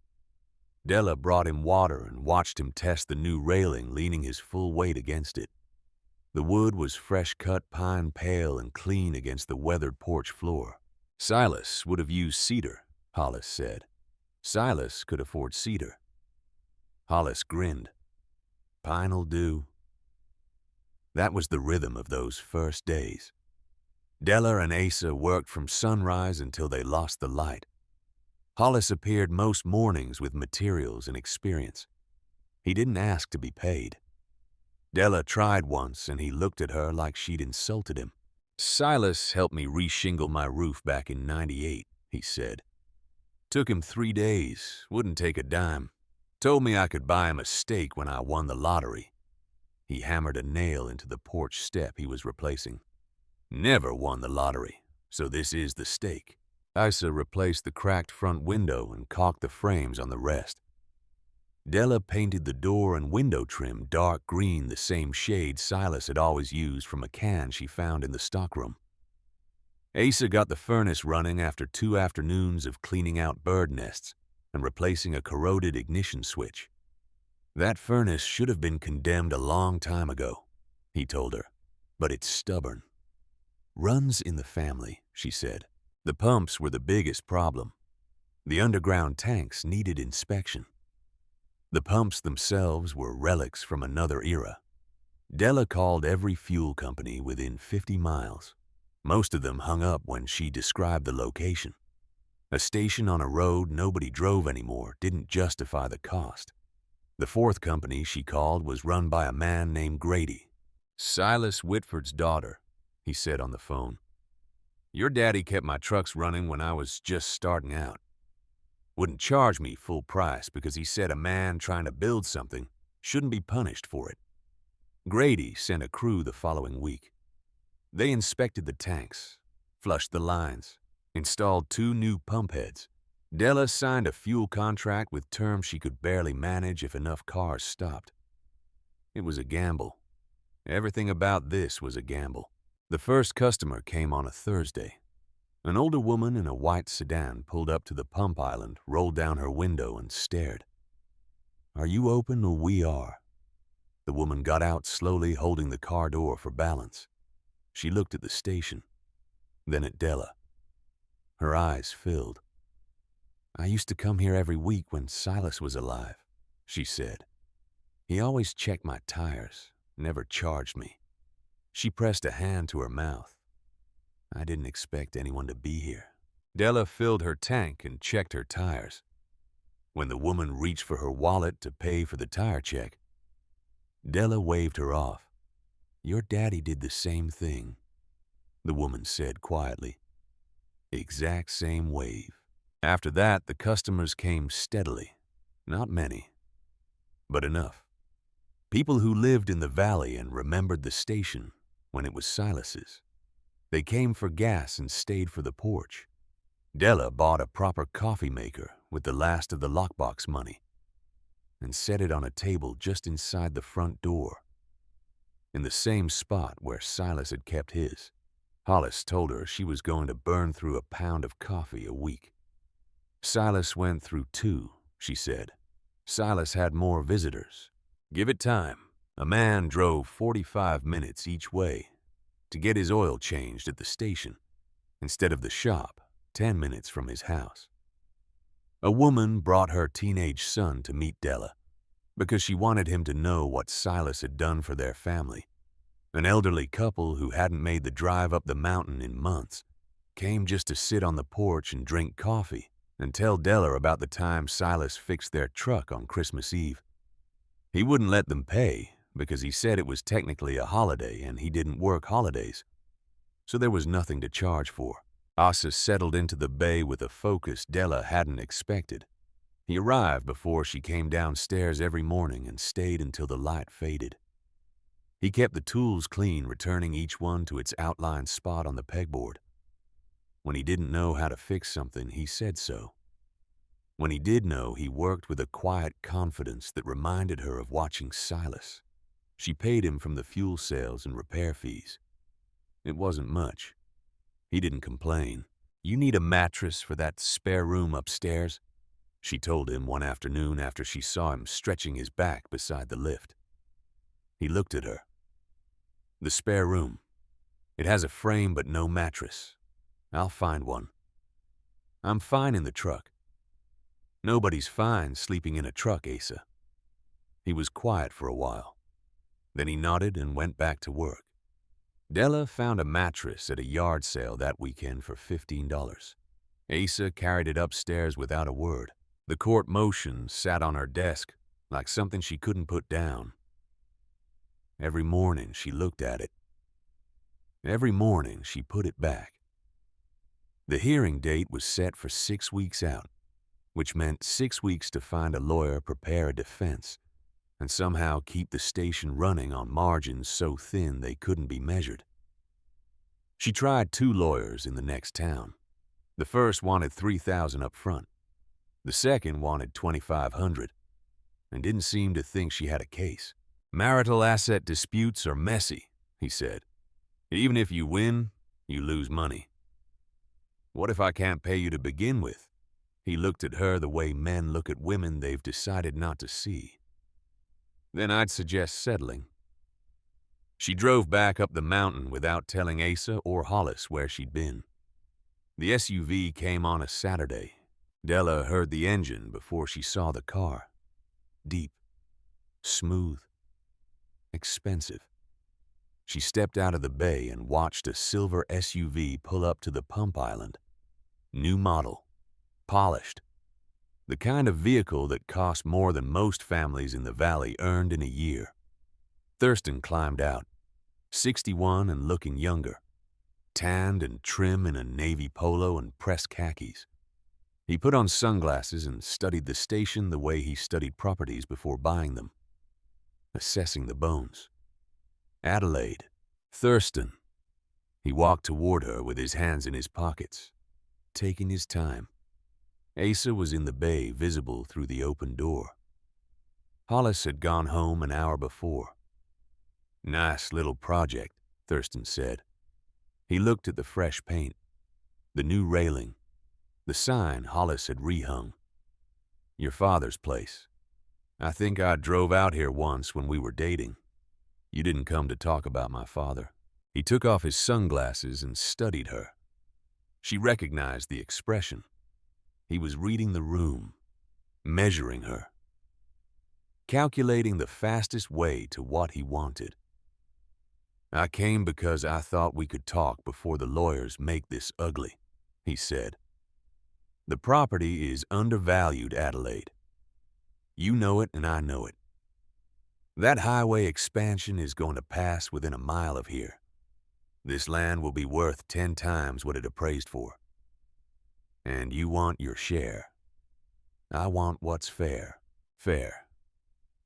Della brought him water and watched him test the new railing, leaning his full weight against it. The wood was fresh-cut pine, pale and clean against the weathered porch floor. "Silas would have used cedar," Hollis said. "Silas could afford cedar." Hollis grinned. "Pine'll do." That was the rhythm of those first days. Della and Asa worked from sunrise until they lost the light. Hollis appeared most mornings with materials and experience. He didn't ask to be paid. Della tried once, and he looked at her like she'd insulted him. "Silas helped me reshingle my roof back in '98, he said. "Took him 3 days, wouldn't take a dime. Told me I could buy him a steak when I won the lottery." He hammered a nail into the porch step he was replacing. "Never won the lottery, so this is the steak." Asa replaced the cracked front window and caulked the frames on the rest. Della painted the door and window trim dark green, the same shade Silas had always used from a can she found in the stockroom. Asa got the furnace running after 2 afternoons of cleaning out bird nests and replacing a corroded ignition switch. "That furnace should have been condemned a long time ago," he told her, "but it's stubborn." "Runs in the family," she said. The pumps were the biggest problem. The underground tanks needed inspection. The pumps themselves were relics from another era. Della called every fuel company within 50 miles. Most of them hung up when she described the location. A station on a road nobody drove anymore didn't justify the cost. The 4th company she called was run by a man named Grady. "Silas Whitford's daughter," he said on the phone. "Your daddy kept my trucks running when I was just starting out. Wouldn't charge me full price because he said a man trying to build something shouldn't be punished for it." Grady sent a crew the following week. They inspected the tanks, flushed the lines, installed 2 new pump heads. Della signed a fuel contract with terms she could barely manage if enough cars stopped. It was a gamble. Everything about this was a gamble. The first customer came on a Thursday. An older woman in a white sedan pulled up to the pump island, rolled down her window, and stared. "Are you open or we are?" The woman got out slowly, holding the car door for balance. She looked at the station, then at Della. Her eyes filled. "I used to come here every week when Silas was alive," she said. "He always checked my tires, never charged me." She pressed a hand to her mouth. "I didn't expect anyone to be here." Della filled her tank and checked her tires. When the woman reached for her wallet to pay for the tire check, Della waved her off. "Your daddy did the same thing," the woman said quietly. Exact same wave. After that, the customers came steadily. Not many, but enough. People who lived in the valley and remembered the station when it was Silas's. They came for gas and stayed for the porch. Della bought a proper coffee maker with the last of the lockbox money and set it on a table just inside the front door, in the same spot where Silas had kept his. Hollis told her she was going to burn through a pound of coffee a week. Silas went through 2, she said. Silas had more visitors. Give it time. A man drove 45 minutes each way to get his oil changed at the station instead of the shop 10 minutes from his house. A woman brought her teenage son to meet Della. because she wanted him to know what Silas had done for their family. An elderly couple who hadn't made the drive up the mountain in months came just to sit on the porch and drink coffee and tell Della about the time Silas fixed their truck on Christmas Eve. He wouldn't let them pay because he said it was technically a holiday and he didn't work holidays, so there was nothing to charge for. Asa settled into the bay with a focus Della hadn't expected. He arrived before she came downstairs every morning and stayed until the light faded. He kept the tools clean, returning each one to its outlined spot on the pegboard. When he didn't know how to fix something, he said so. When he did know, he worked with a quiet confidence that reminded her of watching Silas. She paid him from the fuel sales and repair fees. It wasn't much. He didn't complain. "You need a mattress for that spare room upstairs," she told him one afternoon after she saw him stretching his back beside the lift. He looked at her. "The spare room. It has a frame but no mattress. I'll find one. I'm fine in the truck." "Nobody's fine sleeping in a truck, Asa." He was quiet for a while. Then he nodded and went back to work. Della found a mattress at a yard sale that weekend for $15. Asa carried it upstairs without a word. The court motion sat on her desk like something she couldn't put down. Every morning she looked at it. Every morning she put it back. The hearing date was set for 6 weeks out, which meant 6 weeks to find a lawyer, prepare a defense, and somehow keep the station running on margins so thin they couldn't be measured. She tried 2 lawyers in the next town. The first wanted $3,000 up front. The second wanted $2,500 and didn't seem to think she had a case. "Marital asset disputes are messy," he said. "Even if you win, you lose money." "What if I can't pay you to begin with?" He looked at her the way men look at women they've decided not to see. "Then I'd suggest settling." She drove back up the mountain without telling Asa or Hollis where she'd been. The SUV came on a Saturday. Della heard the engine before she saw the car. Deep, smooth, expensive. She stepped out of the bay and watched a silver SUV pull up to the pump island. New model, polished. The kind of vehicle that cost more than most families in the valley earned in a year. Thurston climbed out, 61 and looking younger, tanned and trim in a navy polo and pressed khakis. He put on sunglasses and studied the station the way he studied properties before buying them, assessing the bones. Adelaide, Thurston. He walked toward her with his hands in his pockets, taking his time. Asa was in the bay, visible through the open door. Hollis had gone home an hour before. "Nice little project," Thurston said. He looked at the fresh paint, the new railing, the sign Hollis had rehung. "Your father's place. I think I drove out here once when we were dating. You didn't come to talk about my father." He took off his sunglasses and studied her. She recognized the expression. He was reading the room, measuring her, calculating the fastest way to what he wanted. "I came because I thought we could talk before the lawyers make this ugly," he said. "The property is undervalued, Adelaide. You know it and I know it. That highway expansion is going to pass within a mile of here. This land will be worth 10 times what it appraised for. And you want your share. I want what's fair." Fair.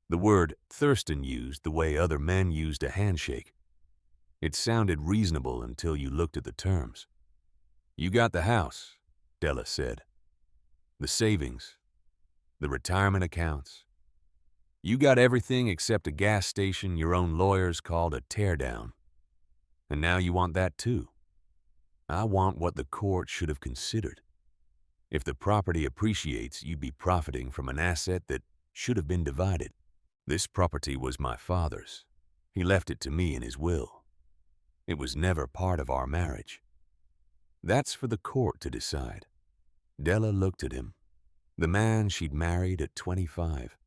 The word Thurston used the way other men used a handshake. It sounded reasonable until you looked at the terms. "You got the house," Della said. "The savings, the retirement accounts. You got everything except a gas station your own lawyers called a teardown. And now you want that too. I want what the court should have considered. If the property appreciates, you'd be profiting from an asset that should have been divided. This property was my father's. He left it to me in his will. It was never part of our marriage. That's for the court to decide." Della looked at him, the man she'd married at 25.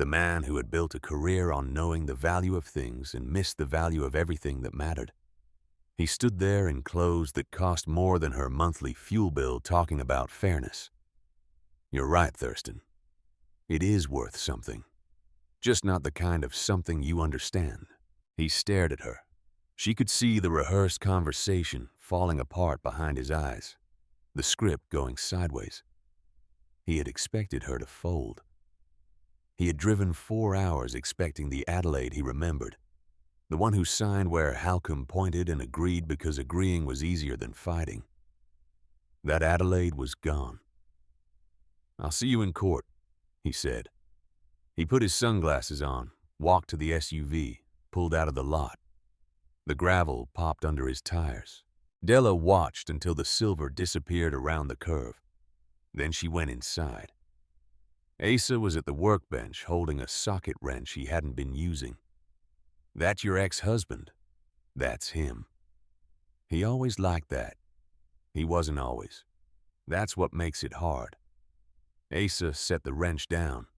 The man who had built a career on knowing the value of things and missed the value of everything that mattered. He stood there in clothes that cost more than her monthly fuel bill, talking about fairness. You're right, Thurston. It is worth something. Just not the kind of something you understand. He stared at her. She could see the rehearsed conversation falling apart behind his eyes, the script going sideways. He had expected her to fold. He had driven 4 hours expecting the Adelaide he remembered, the one who signed where Halcombe pointed and agreed because agreeing was easier than fighting. That Adelaide was gone. "I'll see you in court," he said. He put his sunglasses on, walked to the SUV, pulled out of the lot. The gravel popped under his tires. Della watched until the silver disappeared around the curve. Then she went inside. Asa was at the workbench holding a socket wrench he hadn't been using. "That's your ex-husband." "That's him." He always liked that. He wasn't always. That's what makes it hard. Asa set the wrench down.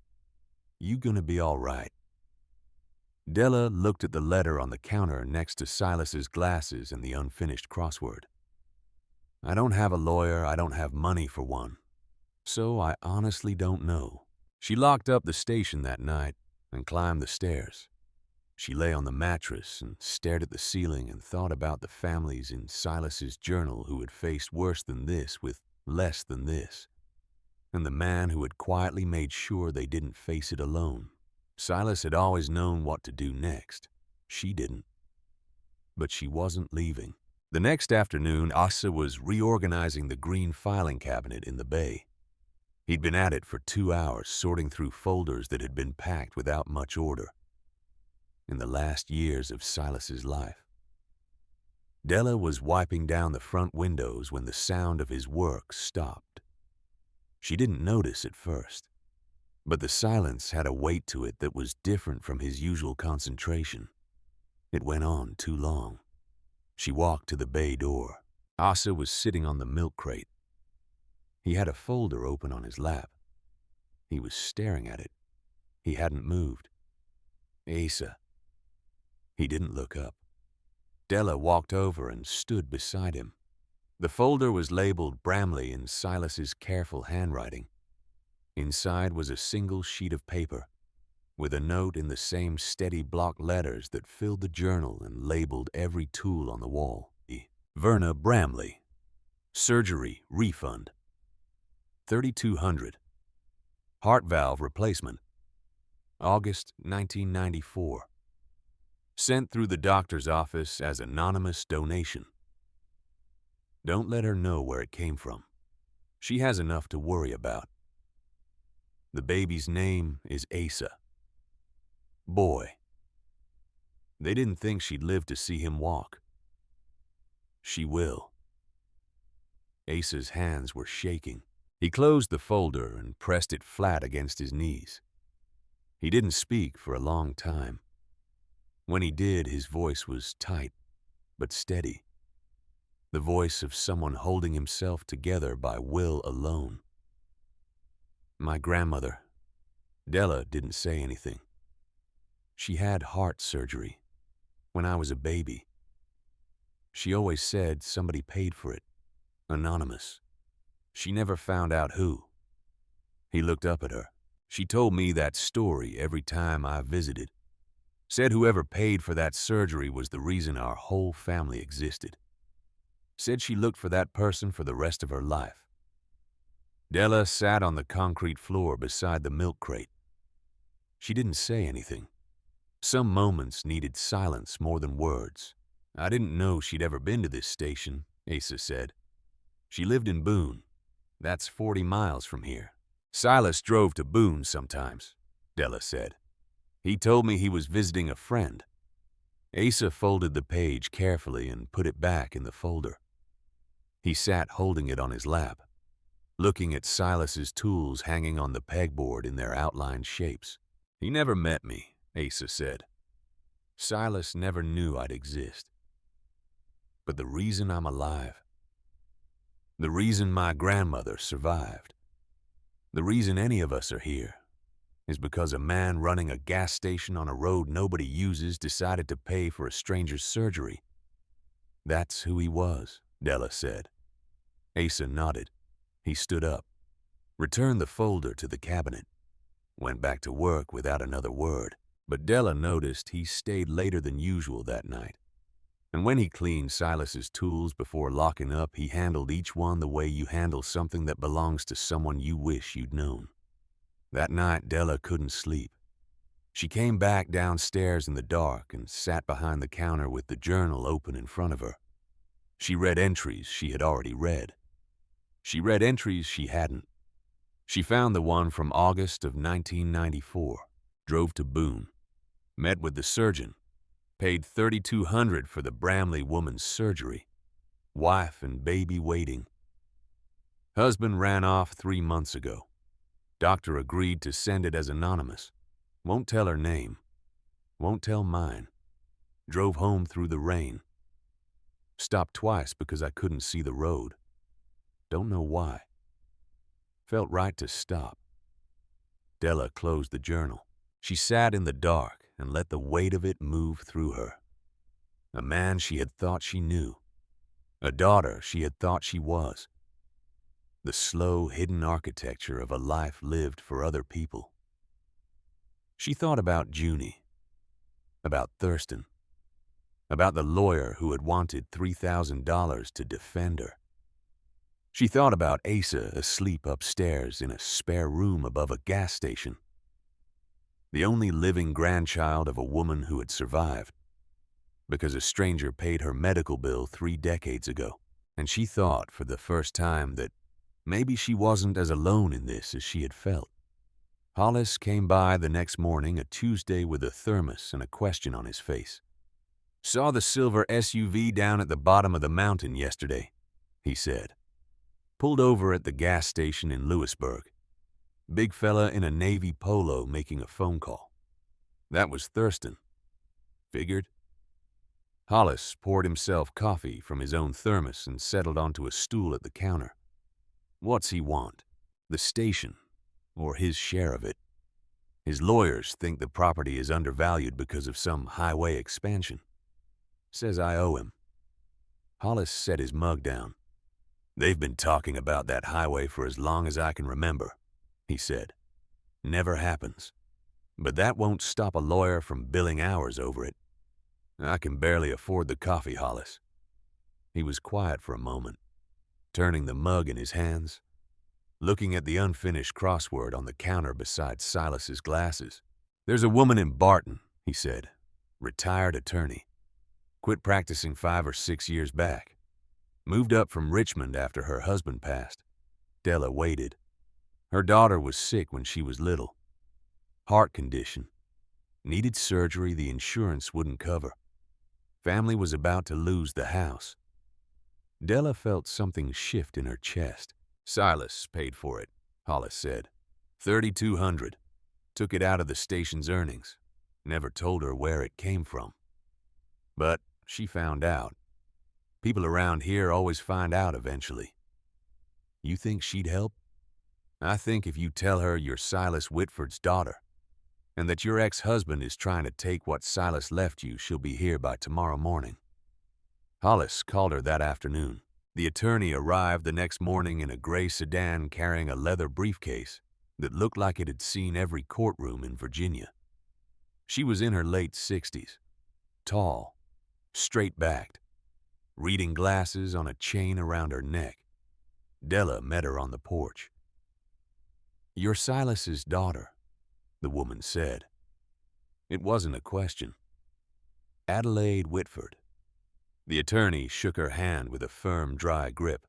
"You gonna be all right?" Della looked at the letter on the counter next to Silas's glasses and the unfinished crossword. "I don't have a lawyer, I don't have money for one. So I honestly don't know." She locked up the station that night and climbed the stairs. She lay on the mattress and stared at the ceiling and thought about the families in Silas's journal who had faced worse than this with less than this, and the man who had quietly made sure they didn't face it alone. Silas had always known what to do next. She didn't. But she wasn't leaving. The next afternoon, Asa was reorganizing the green filing cabinet in the bay. He'd been at it for 2 hours, sorting through folders that had been packed without much order. In the last years of Silas's life. Della was wiping down the front windows when the sound of his work stopped. She didn't notice at first, but the silence had a weight to it that was different from his usual concentration. It went on too long. She walked to the bay door. Asa was sitting on the milk crate. He had a folder open on his lap. He was staring at it. He hadn't moved. "Asa." He didn't look up. Della walked over and stood beside him. The folder was labeled Bramley in Silas's careful handwriting. Inside was a single sheet of paper, with a note in the same steady block letters that filled the journal and labeled every tool on the wall. Verna Bramley. Surgery refund. $3,200. Heart valve replacement. August 1994. Sent through the doctor's office as anonymous donation. Don't let her know where it came from. She has enough to worry about. The baby's name is Asa. Boy. They didn't think she'd live to see him walk. She will. Asa's hands were shaking. He closed the folder and pressed it flat against his knees. He didn't speak for a long time. When he did, his voice was tight, but steady. The voice of someone holding himself together by will alone. "My grandmother." Della didn't say anything. "She had heart surgery when I was a baby. She always said somebody paid for it. Anonymous. She never found out who." He looked up at her. "She told me that story every time I visited. Said whoever paid for that surgery was the reason our whole family existed. Said she looked for that person for the rest of her life." Della sat on the concrete floor beside the milk crate. She didn't say anything. Some moments needed silence more than words. "I didn't know she'd ever been to this station," Asa said. "She lived in Boone. That's 40 miles from here." "Silas drove to Boone sometimes," Della said. "He told me he was visiting a friend." Asa folded the page carefully and put it back in the folder. He sat holding it on his lap, looking at Silas's tools hanging on the pegboard in their outlined shapes. "He never met me," Asa said. "Silas never knew I'd exist. But the reason I'm alive, the reason my grandmother survived, the reason any of us are here, is because a man running a gas station on a road nobody uses decided to pay for a stranger's surgery. That's who he was, Della said. Asa nodded. He stood up, returned the folder to the cabinet, went back to work without another word. But Della noticed he stayed later than usual that night. And when he cleaned Silas's tools before locking up, he handled each one the way you handle something that belongs to someone you wish you'd known. That night, Della couldn't sleep. She came back downstairs in the dark and sat behind the counter with the journal open in front of her. She read entries she had already read. She read entries she hadn't. She found the one from August of 1994, drove to Boone, met with the surgeon, paid $3,200 for the Bramley woman's surgery, wife and baby waiting. Husband ran off 3 months ago. Doctor agreed to send it as anonymous. Won't tell her name. Won't tell mine. Drove home through the rain. Stopped twice because I couldn't see the road. Don't know why. Felt right to stop. Della closed the journal. She sat in the dark and let the weight of it move through her. A man she had thought she knew. A daughter she had thought she was. The slow, hidden architecture of a life lived for other people. She thought about Junie, about Thurston, about the lawyer who had wanted $3,000 to defend her. She thought about Asa asleep upstairs in a spare room above a gas station, the only living grandchild of a woman who had survived, because a stranger paid her medical bill 3 decades ago. And she thought for the first time that maybe she wasn't as alone in this as she had felt. Hollis came by the next morning, a Tuesday, with a thermos and a question on his face. "Saw the silver SUV down at the bottom of the mountain yesterday," he said. "Pulled over at the gas station in Lewisburg. Big fella in a navy polo making a phone call. That was Thurston. Figured." Hollis poured himself coffee from his own thermos and settled onto a stool at the counter. What's he want? The station, or his share of it? His lawyers think the property is undervalued because of some highway expansion. Says I owe him. Hollis set his mug down. "They've been talking about that highway for as long as I can remember," he said. "Never happens. But that won't stop a lawyer from billing hours over it. I can barely afford the coffee, Hollis." He was quiet for a moment, turning the mug in his hands, looking at the unfinished crossword on the counter beside Silas's glasses. "There's a woman in Barton," he said, "retired attorney. Quit practicing 5 or 6 years back. Moved up from Richmond after her husband passed." Della waited. Her daughter was sick when she was little. Heart condition. Needed surgery the insurance wouldn't cover. Family was about to lose the house. Della felt something shift in her chest. "Silas paid for it," Hollis said. $3,200. Took it out of the station's earnings. Never told her where it came from. But she found out. People around here always find out eventually. You think she'd help? I think if you tell her you're Silas Whitford's daughter, and that your ex-husband is trying to take what Silas left you, she'll be here by tomorrow morning." Hollis called her that afternoon. The attorney arrived the next morning in a gray sedan carrying a leather briefcase that looked like it had seen every courtroom in Virginia. She was in her late 60s, tall, straight-backed, reading glasses on a chain around her neck. Della met her on the porch. "You're Silas's daughter," the woman said. It wasn't a question. "Adelaide Whitford." The attorney shook her hand with a firm, dry grip.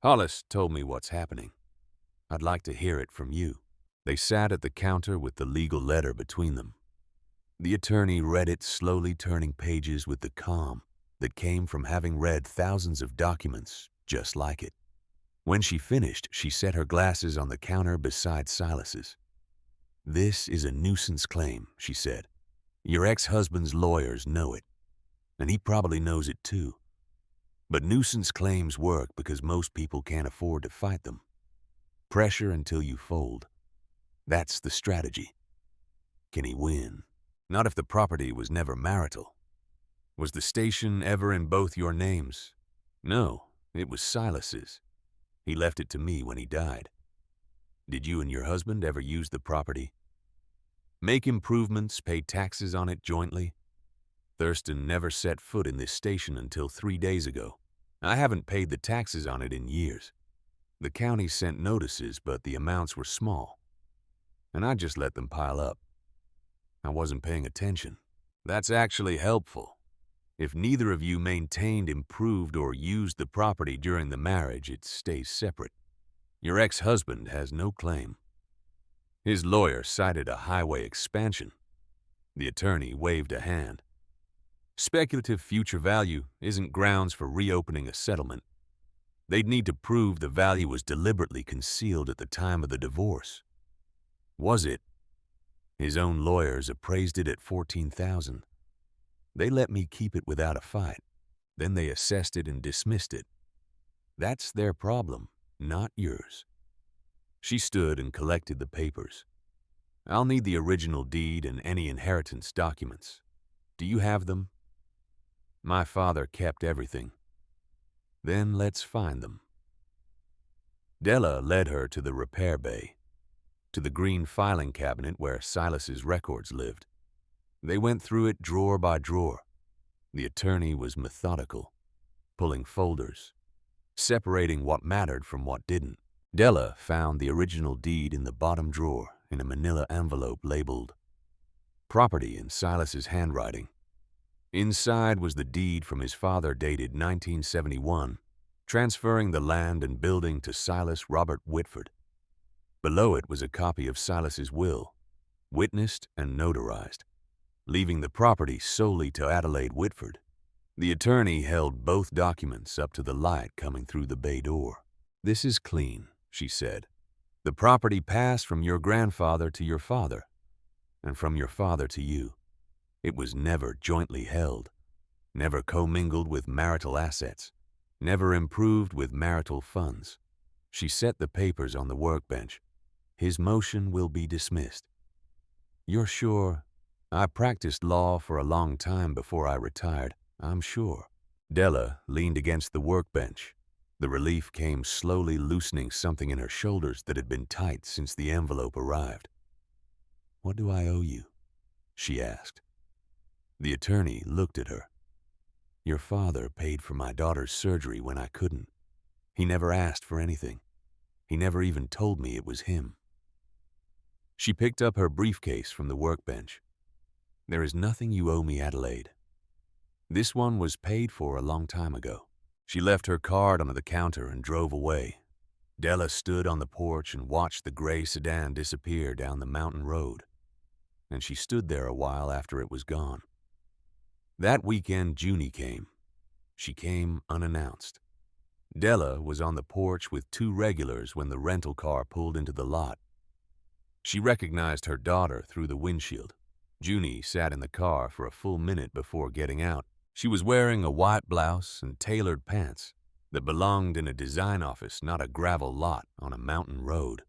"Hollis told me what's happening. I'd like to hear it from you." They sat at the counter with the legal letter between them. The attorney read it, slowly turning pages with the calm that came from having read thousands of documents just like it. When she finished, she set her glasses on the counter beside Silas's. "This is a nuisance claim," she said. "Your ex-husband's lawyers know it, and he probably knows it too. But nuisance claims work because most people can't afford to fight them. Pressure until you fold. That's the strategy. Can he win? Not if the property was never marital. Was the station ever in both your names? No, it was Silas's. He left it to me when he died. Did you and your husband ever use the property? Make improvements, pay taxes on it jointly? Thurston never set foot in this station until 3 days ago. I haven't paid the taxes on it in years. The county sent notices, but the amounts were small, and I just let them pile up. I wasn't paying attention. That's actually helpful. If neither of you maintained, improved, or used the property during the marriage, it stays separate. Your ex-husband has no claim. His lawyer cited a highway expansion. The attorney waved a hand. Speculative future value isn't grounds for reopening a settlement. They'd need to prove the value was deliberately concealed at the time of the divorce. Was it? His own lawyers appraised it at $14,000. They let me keep it without a fight. Then they assessed it and dismissed it. That's their problem, not yours. She stood and collected the papers. I'll need the original deed and any inheritance documents. Do you have them? My father kept everything. Then let's find them. Della led her to the repair bay, to the green filing cabinet where Silas's records lived. They went through it drawer by drawer. The attorney was methodical, pulling folders, separating what mattered from what didn't. Della found the original deed in the bottom drawer in a manila envelope labeled "Property" in Silas's handwriting. Inside was the deed from his father dated 1971, transferring the land and building to Silas Robert Whitford. Below it was a copy of Silas's will, witnessed and notarized, leaving the property solely to Adelaide Whitford. The attorney held both documents up to the light coming through the bay door. "This is clean," she said. "The property passed from your grandfather to your father, and from your father to you. It was never jointly held, never commingled with marital assets, never improved with marital funds." She set the papers on the workbench. "His motion will be dismissed." "You're sure?" "I practiced law for a long time before I retired, I'm sure." Della leaned against the workbench. The relief came slowly loosening something in her shoulders that had been tight since the envelope arrived. "What do I owe you?" she asked. The attorney looked at her. "Your father paid for my daughter's surgery when I couldn't. He never asked for anything. He never even told me it was him." She picked up her briefcase from the workbench. "There is nothing you owe me, Adelaide. This one was paid for a long time ago." She left her card on the counter and drove away. Della stood on the porch and watched the gray sedan disappear down the mountain road, and she stood there a while after it was gone. That weekend, Junie came. She came unannounced. Della was on the porch with 2 regulars when the rental car pulled into the lot. She recognized her daughter through the windshield. Junie sat in the car for a full minute before getting out. She was wearing a white blouse and tailored pants that belonged in a design office, not a gravel lot on a mountain road.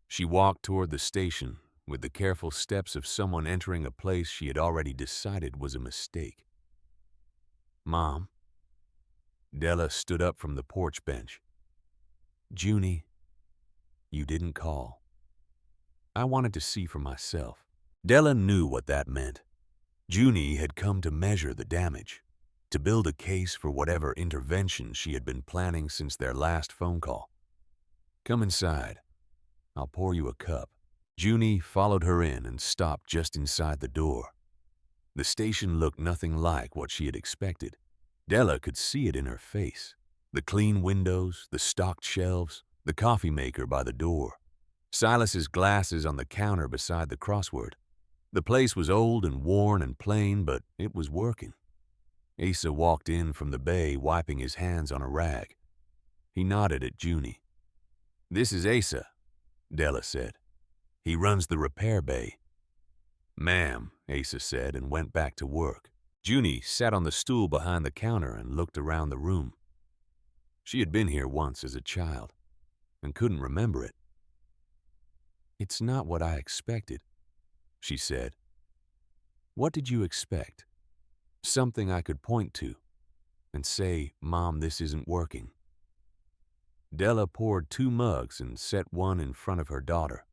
She walked toward the station with the careful steps of someone entering a place she had already decided was a mistake. "Mom." Della stood up from the porch bench. "Junie, you didn't call. I wanted to see for myself." Della knew what that meant. Junie had come to measure the damage, to build a case for whatever intervention she had been planning since their last phone call. "Come inside. I'll pour you a cup." Junie followed her in and stopped just inside the door. The station looked nothing like what she had expected. Della could see it in her face. The clean windows, the stocked shelves, the coffee maker by the door, Silas's glasses on the counter beside the crossword. The place was old and worn and plain, but it was working. Asa walked in from the bay, wiping his hands on a rag. He nodded at Junie. "This is Asa," Della said. "He runs the repair bay." "Ma'am," Asa said and went back to work. Junie sat on the stool behind the counter and looked around the room. She had been here once as a child and couldn't remember it. "It's not what I expected," she said. "What did you expect? Something I could point to and say, 'Mom, this isn't working.'" Della poured 2 mugs and set one in front of her daughter.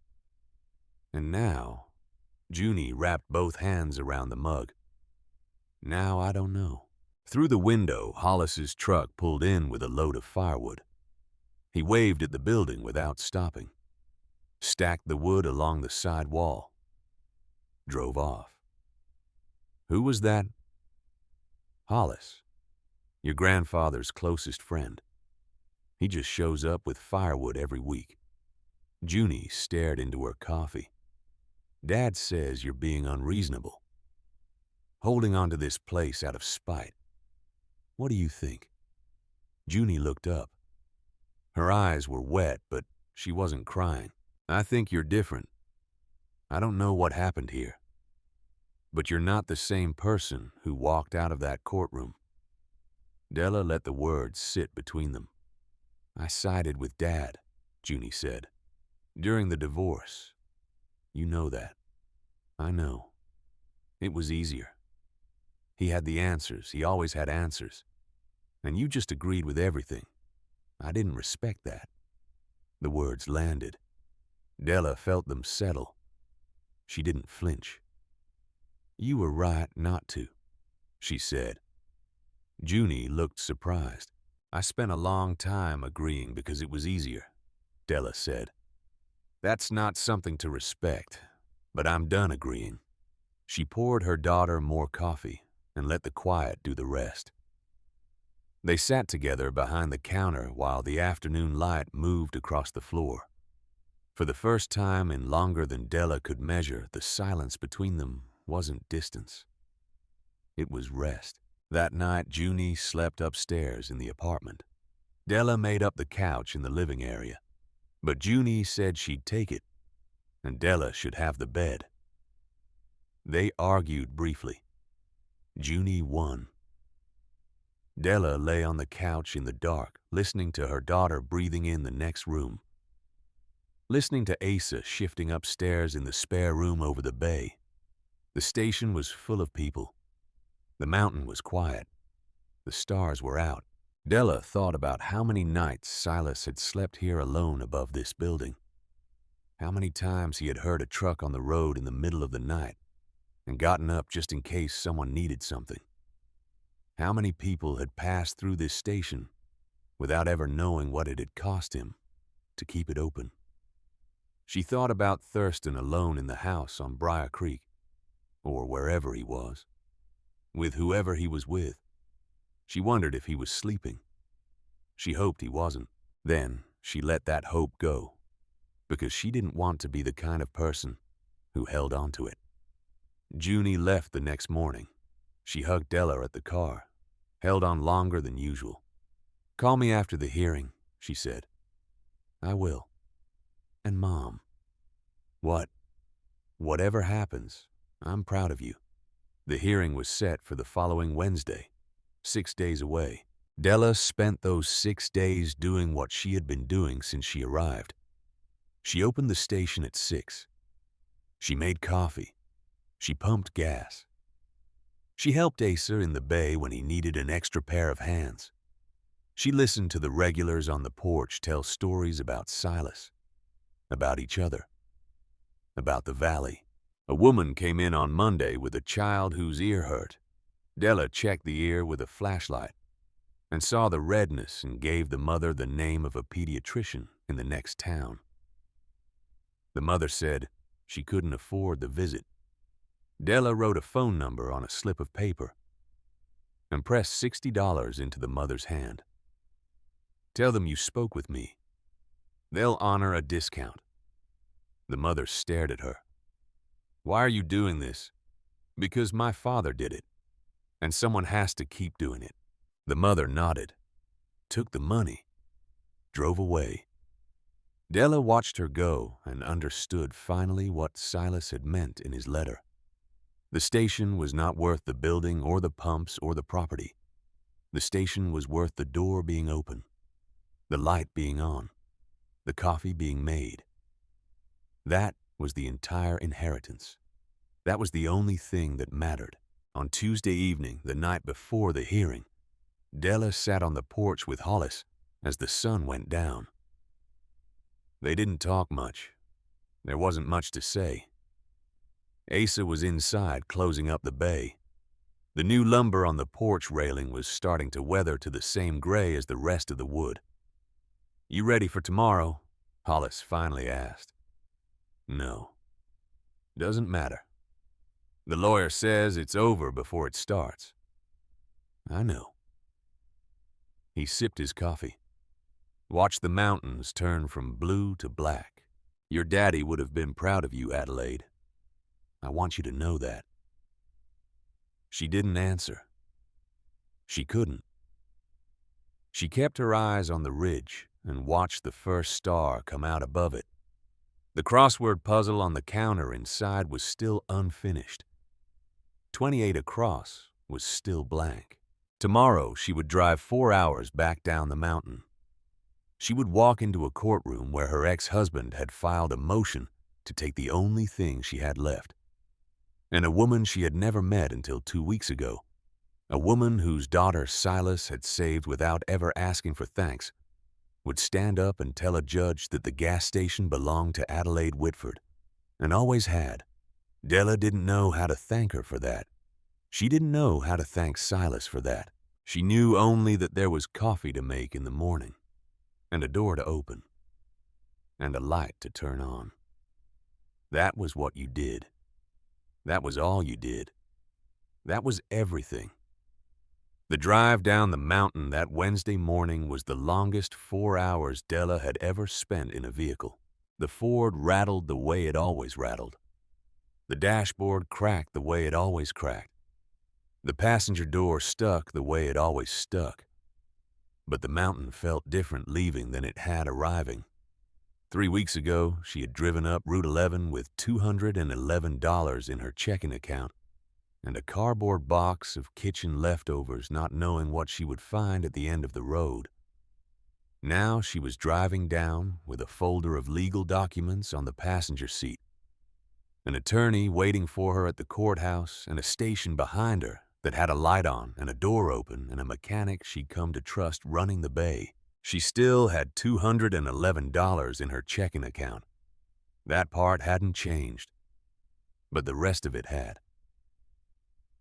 And now, Junie wrapped both hands around the mug. "Now I don't know." Through the window, Hollis's truck pulled in with a load of firewood. He waved at the building without stopping, stacked the wood along the side wall, drove off. "Who was that?" "Hollis, your grandfather's closest friend. He just shows up with firewood every week." Junie stared into her coffee. "Dad says you're being unreasonable, holding on to this place out of spite. What do you think?" Junie looked up. Her eyes were wet, but she wasn't crying. "I think you're different. I don't know what happened here, but you're not the same person who walked out of that courtroom." Della let the words sit between them. "I sided with Dad," Junie said, "during the divorce. You know that." "I know. It was easier. He had the answers. He always had answers. And you just agreed with everything. I didn't respect that." The words landed. Della felt them settle. She didn't flinch. "You were right not to," she said. Junie looked surprised. "I spent a long time agreeing because it was easier," Della said. "That's not something to respect, but I'm done agreeing." She poured her daughter more coffee and let the quiet do the rest. They sat together behind the counter while the afternoon light moved across the floor. For the first time in longer than Della could measure, the silence between them wasn't distance. It was rest. That night, Junie slept upstairs in the apartment. Della made up the couch in the living area, but Junie said she'd take it, and Della should have the bed. They argued briefly. Junie won. Della lay on the couch in the dark, listening to her daughter breathing in the next room, listening to Asa shifting upstairs in the spare room over the bay. The station was full of people. The mountain was quiet. The stars were out. Della thought about how many nights Silas had slept here alone above this building. How many times he had heard a truck on the road in the middle of the night and gotten up just in case someone needed something. How many people had passed through this station without ever knowing what it had cost him to keep it open. She thought about Thurston alone in the house on Briar Creek, or wherever he was, with whoever he was with. She wondered if he was sleeping. She hoped he wasn't. Then she let that hope go, because she didn't want to be the kind of person who held on to it. Junie left the next morning. She hugged Della at the car, held on longer than usual. "Call me after the hearing," she said. "I will. And Mom, whatever happens, I'm proud of you." The hearing was set for the following Wednesday, 6 days away. Della spent those 6 days doing what she had been doing since she arrived. She opened the station at 6. She made coffee. She pumped gas. She helped Asa in the bay when he needed an extra pair of hands. She listened to the regulars on the porch tell stories about Silas, about each other, about the valley. A woman came in on Monday with a child whose ear hurt. Della checked the ear with a flashlight and saw the redness and gave the mother the name of a pediatrician in the next town. The mother said she couldn't afford the visit. Della wrote a phone number on a slip of paper and pressed $60 into the mother's hand. "Tell them you spoke with me. They'll honor a discount." The mother stared at her. "Why are you doing this?" "Because my father did it, and someone has to keep doing it." The mother nodded, took the money, drove away. Della watched her go and understood finally what Silas had meant in his letter. The station was not worth the building or the pumps or the property. The station was worth the door being open, the light being on, the coffee being made. That was the entire inheritance. That was the only thing that mattered. On Tuesday evening, the night before the hearing, Della sat on the porch with Hollis as the sun went down. They didn't talk much. There wasn't much to say. Asa was inside closing up the bay. The new lumber on the porch railing was starting to weather to the same gray as the rest of the wood. "You ready for tomorrow?" Hollis finally asked. "No. Doesn't matter. The lawyer says it's over before it starts." "I know." He sipped his coffee. "Watch the mountains turn from blue to black. Your daddy would have been proud of you, Adelaide. I want you to know that." She didn't answer. She couldn't. She kept her eyes on the ridge and watched the first star come out above it. The crossword puzzle on the counter inside was still unfinished. 28 across was still blank. Tomorrow she would drive 4 hours back down the mountain. She would walk into a courtroom where her ex-husband had filed a motion to take the only thing she had left. And a woman she had never met until 2 weeks ago, a woman whose daughter Silas had saved without ever asking for thanks, would stand up and tell a judge that the gas station belonged to Adelaide Whitford, and always had. Della didn't know how to thank her for that. She didn't know how to thank Silas for that. She knew only that there was coffee to make in the morning, and a door to open, and a light to turn on. That was what you did. That was all you did. That was everything. The drive down the mountain that Wednesday morning was the longest 4 hours Della had ever spent in a vehicle. The Ford rattled the way it always rattled. The dashboard cracked the way it always cracked. The passenger door stuck the way it always stuck. But the mountain felt different leaving than it had arriving. 3 weeks ago, she had driven up Route 11 with $211 in her checking account and a cardboard box of kitchen leftovers, not knowing what she would find at the end of the road. Now she was driving down with a folder of legal documents on the passenger seat, an attorney waiting for her at the courthouse, and a station behind her that had a light on and a door open and a mechanic she'd come to trust running the bay. She still had $211 in her checking account. That part hadn't changed, but the rest of it had.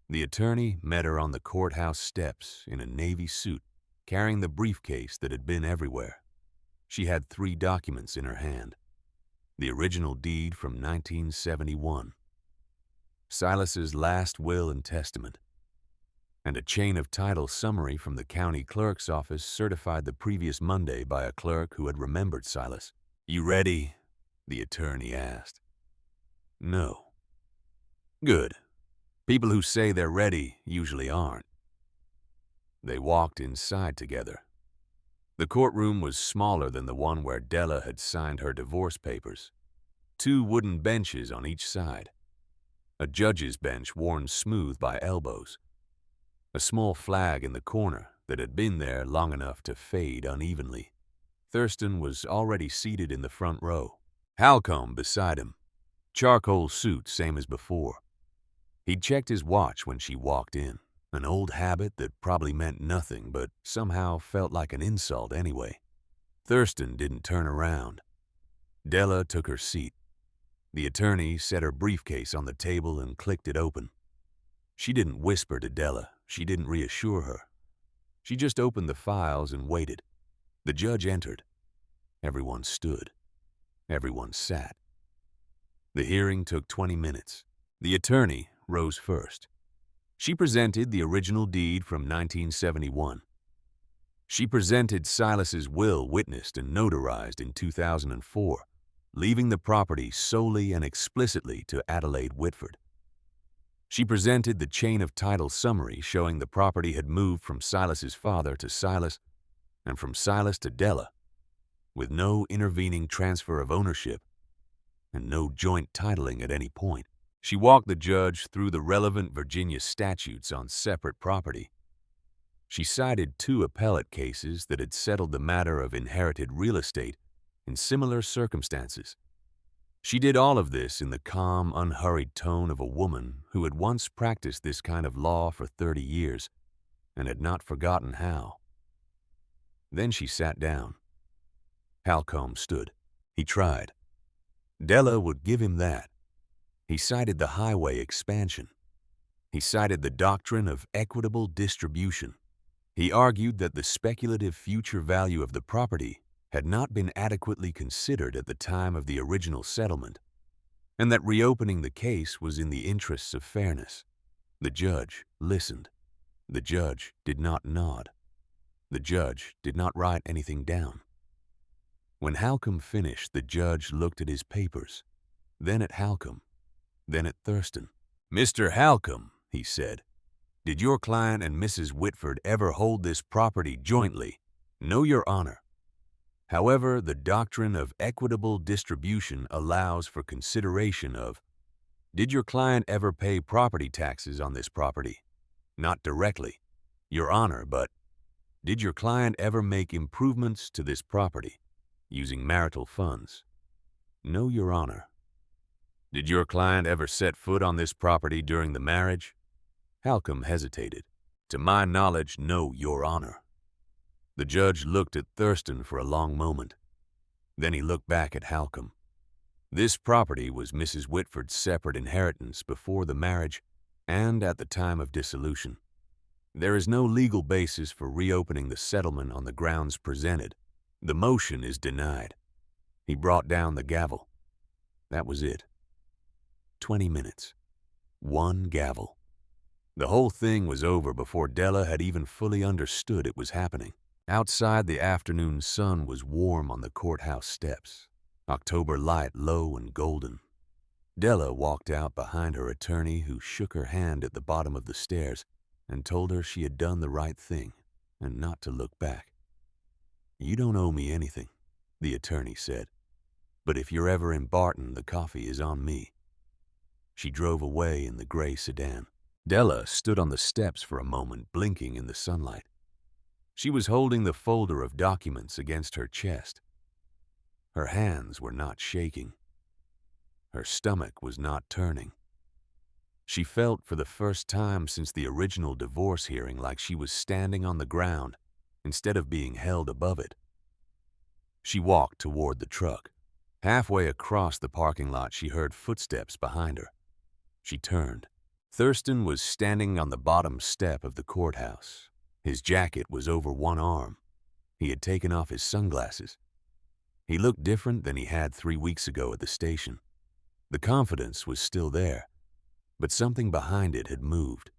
The attorney met her on the courthouse steps in a navy suit, carrying the briefcase that had been everywhere. She had 3 documents in her hand. The original deed from 1971, Silas's last will and testament, and a chain of title summary from the county clerk's office certified the previous Monday by a clerk who had remembered Silas. "You ready?" the attorney asked. "No." "Good. People who say they're ready usually aren't." They walked inside together. The courtroom was smaller than the one where Della had signed her divorce papers. 2 wooden benches on each side. A judge's bench worn smooth by elbows. A small flag in the corner that had been there long enough to fade unevenly. Thurston was already seated in the front row, Halcombe beside him, charcoal suit same as before. He'd checked his watch when she walked in, an old habit that probably meant nothing but somehow felt like an insult anyway. Thurston didn't turn around. Della took her seat. The attorney set her briefcase on the table and clicked it open. She didn't whisper to Della. She didn't reassure her. She just opened the files and waited. The judge entered. Everyone stood. Everyone sat. The hearing took 20 minutes. The attorney rose first. She presented the original deed from 1971. She presented Silas's will witnessed and notarized in 2004, leaving the property solely and explicitly to Adelaide Whitford. She presented the chain of title summary showing the property had moved from Silas's father to Silas and from Silas to Della, with no intervening transfer of ownership and no joint titling at any point. She walked the judge through the relevant Virginia statutes on separate property. She cited 2 appellate cases that had settled the matter of inherited real estate in similar circumstances. She did all of this in the calm, unhurried tone of a woman who had once practiced this kind of law for 30 years and had not forgotten how. Then she sat down. Halcombe stood. He tried. Della would give him that. He cited the highway expansion. He cited the doctrine of equitable distribution. He argued that the speculative future value of the property had not been adequately considered at the time of the original settlement, and that reopening the case was in the interests of fairness. The judge listened. The judge did not nod. The judge did not write anything down. When Halcombe finished, the judge looked at his papers, then at Halcombe, then at Thurston. "Mr. Halcombe," he said, "did your client and Mrs. Whitford ever hold this property jointly?" "No, Your Honor." However, the doctrine of equitable distribution allows for consideration of, did your client ever pay property taxes on this property? Not directly, Your Honor, but did your client ever make improvements to this property using marital funds? No, Your Honor. Did your client ever set foot on this property during the marriage? Halcombe hesitated. To my knowledge, no, Your Honor. The judge looked at Thurston for a long moment. Then he looked back at Halcombe. This property was Mrs. Whitford's separate inheritance before the marriage and at the time of dissolution. There is no legal basis for reopening the settlement on the grounds presented. The motion is denied. He brought down the gavel. That was it. 20 minutes. One gavel. The whole thing was over before Della had even fully understood it was happening. Outside, the afternoon sun was warm on the courthouse steps, October light low and golden. Della walked out behind her attorney, who shook her hand at the bottom of the stairs and told her she had done the right thing and not to look back. "You don't owe me anything," the attorney said, "but if you're ever in Barton, the coffee is on me." She drove away in the gray sedan. Della stood on the steps for a moment, blinking in the sunlight. She was holding the folder of documents against her chest. Her hands were not shaking. Her stomach was not turning. She felt for the first time since the original divorce hearing like she was standing on the ground instead of being held above it. She walked toward the truck. Halfway across the parking lot, she heard footsteps behind her. She turned. Thurston was standing on the bottom step of the courthouse. His jacket was over one arm. He had taken off his sunglasses. He looked different than he had 3 weeks ago at the station. The confidence was still there, but something behind it had moved.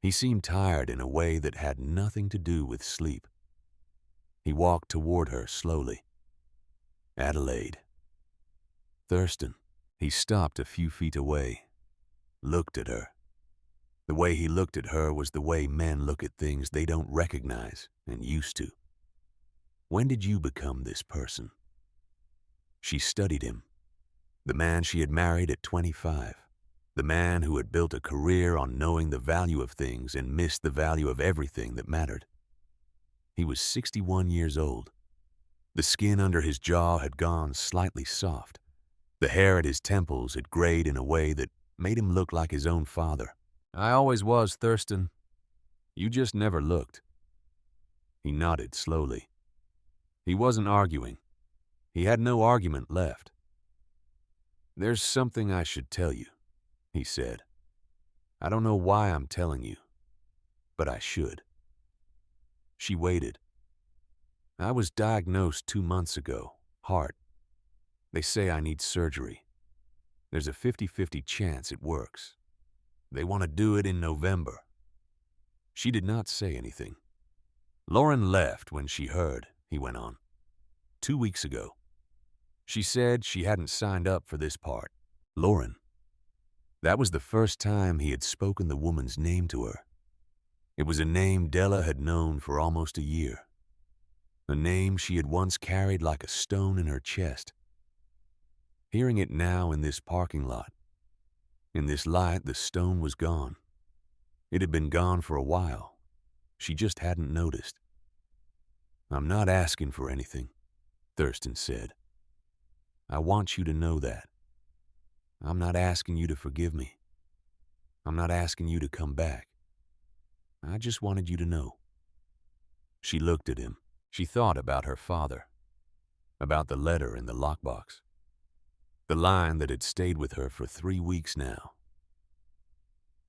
He seemed tired in a way that had nothing to do with sleep. He walked toward her slowly. Adelaide. Thurston. He stopped a few feet away, looked at her. The way he looked at her was the way men look at things they don't recognize and used to. When did you become this person? She studied him. The man she had married at 25. The man who had built a career on knowing the value of things and missed the value of everything that mattered. He was 61 years old. The skin under his jaw had gone slightly soft. The hair at his temples had grayed in a way that made him look like his own father. "I always was, Thurston. You just never looked." He nodded slowly. He wasn't arguing. He had no argument left. "There's something I should tell you," he said. "I don't know why I'm telling you, but I should." She waited. "I was diagnosed 2 months ago, heart. They say I need surgery. There's a 50-50 chance it works. They want to do it in November." She did not say anything. "Lauren left when she heard," he went on. 2 weeks ago. She said she hadn't signed up for this part. Lauren. That was the first time he had spoken the woman's name to her. It was a name Della had known for almost a year. A name she had once carried like a stone in her chest. Hearing it now in this parking lot, in this light, the stone was gone. It had been gone for a while. She just hadn't noticed. "I'm not asking for anything," Thurston said. I want you to know that. I'm not asking you to forgive me. I'm not asking you to come back. I just wanted you to know." She looked at him. She thought about her father, about the letter in the lockbox, the line that had stayed with her for 3 weeks now.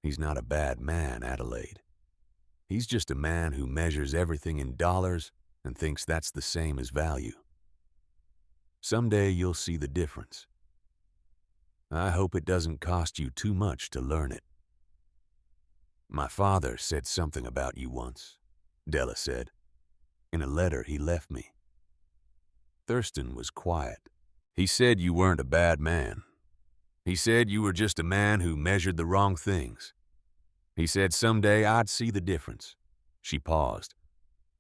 "He's not a bad man, Adelaide. He's just a man who measures everything in dollars and thinks that's the same as value. Someday you'll see the difference. I hope it doesn't cost you too much to learn it." "My father said something about you once," Della said, "in a letter he left me." Thurston was quiet. "He said you weren't a bad man. He said you were just a man who measured the wrong things. He said someday I'd see the difference." She paused.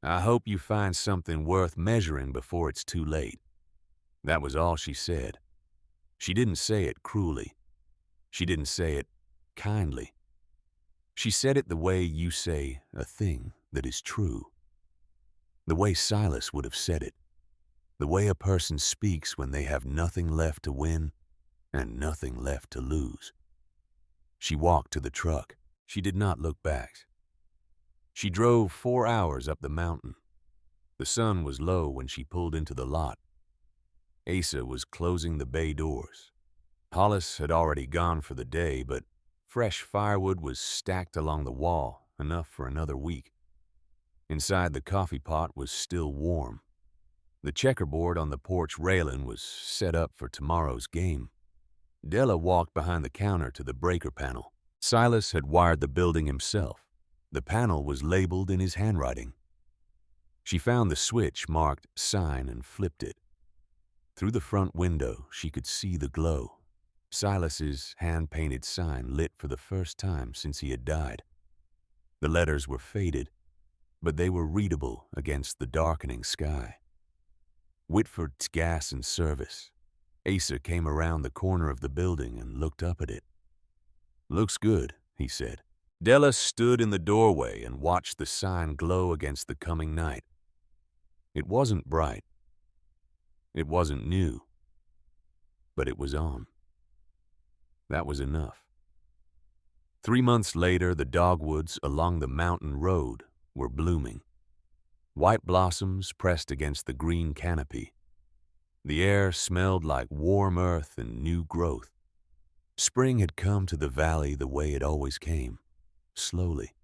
"I hope you find something worth measuring before it's too late." That was all she said. She didn't say it cruelly. She didn't say it kindly. She said it the way you say a thing that is true. The way Silas would have said it. The way a person speaks when they have nothing left to win and nothing left to lose. She walked to the truck. She did not look back. She drove 4 hours up the mountain. The sun was low when she pulled into the lot. Asa was closing the bay doors. Hollis had already gone for the day, but fresh firewood was stacked along the wall, enough for another week. Inside, the coffee pot was still warm. The checkerboard on the porch railing was set up for tomorrow's game. Della walked behind the counter to the breaker panel. Silas had wired the building himself. The panel was labeled in his handwriting. She found the switch marked sign and flipped it. Through the front window, she could see the glow. Silas's hand-painted sign lit for the first time since he had died. The letters were faded, but they were readable against the darkening sky. Whitford's Gas and Service. Asa came around the corner of the building and looked up at it. "Looks good," he said. Della stood in the doorway and watched the sign glow against the coming night. It wasn't bright. It wasn't new. But it was on. That was enough. 3 months later, the dogwoods along the mountain road were blooming. White blossoms pressed against the green canopy. The air smelled like warm earth and new growth. Spring had come to the valley the way it always came, slowly.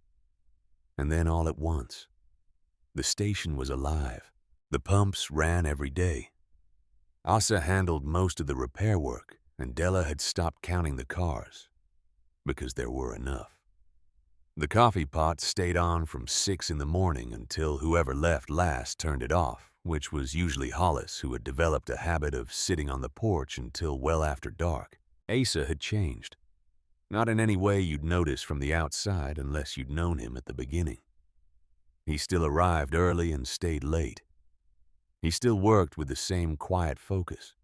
And then all at once, the station was alive. The pumps ran every day. Asa handled most of the repair work, and Della had stopped counting the cars, because there were enough. The coffee pot stayed on from 6 in the morning until whoever left last turned it off, which was usually Hollis, who had developed a habit of sitting on the porch until well after dark. Asa had changed. Not in any way you'd notice from the outside unless you'd known him at the beginning. He still arrived early and stayed late. He still worked with the same quiet focus.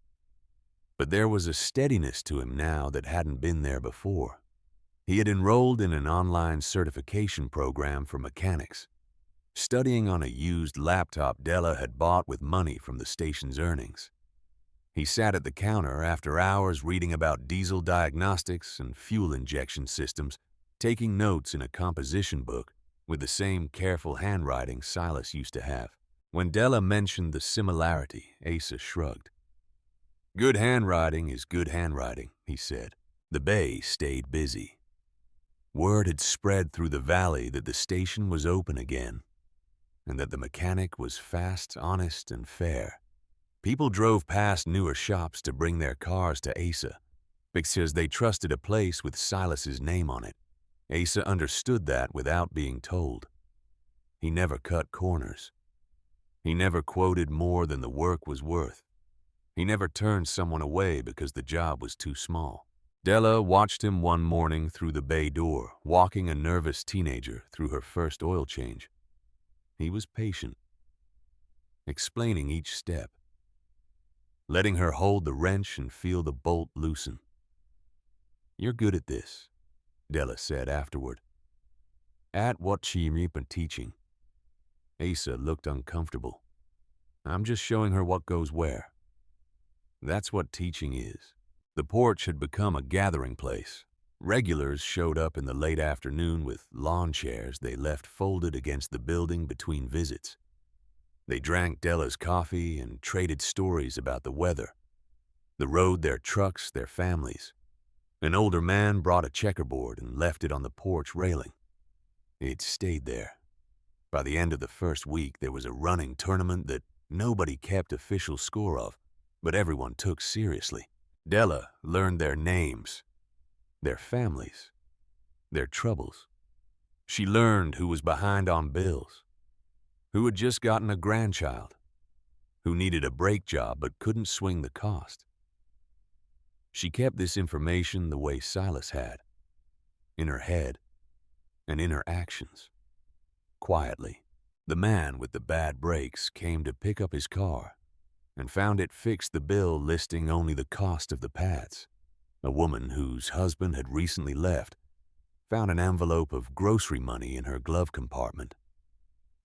But there was a steadiness to him now that hadn't been there before. He had enrolled in an online certification program for mechanics, studying on a used laptop Della had bought with money from the station's earnings. He sat at the counter after hours reading about diesel diagnostics and fuel injection systems, taking notes in a composition book with the same careful handwriting Silas used to have. When Della mentioned the similarity, Asa shrugged. "Good handwriting is good handwriting," he said. The bay stayed busy. Word had spread through the valley that the station was open again, and that the mechanic was fast, honest, and fair. People drove past newer shops to bring their cars to Asa, because they trusted a place with Silas's name on it. Asa understood that without being told. He never cut corners. He never quoted more than the work was worth. He never turned someone away because the job was too small. Della watched him one morning through the bay door, walking a nervous teenager through her first oil change. He was patient, explaining each step, letting her hold the wrench and feel the bolt loosen. "You're good at this," Della said afterward. "At what you've been teaching." Asa looked uncomfortable. "I'm just showing her what goes where." That's what teaching is. The porch had become a gathering place. Regulars showed up in the late afternoon with lawn chairs they left folded against the building between visits. They drank Della's coffee and traded stories about the weather, the road, their trucks, their families. An older man brought a checkerboard and left it on the porch railing. It stayed there. By the end of the first week, there was a running tournament that nobody kept official score of, but everyone took seriously. Della learned their names, their families, their troubles. She learned who was behind on bills, who had just gotten a grandchild, who needed a brake job but couldn't swing the cost. She kept this information the way Silas had, in her head and in her actions. Quietly, the man with the bad brakes came to pick up his car and found it fixed the bill listing only the cost of the pads. A woman whose husband had recently left found an envelope of grocery money in her glove compartment.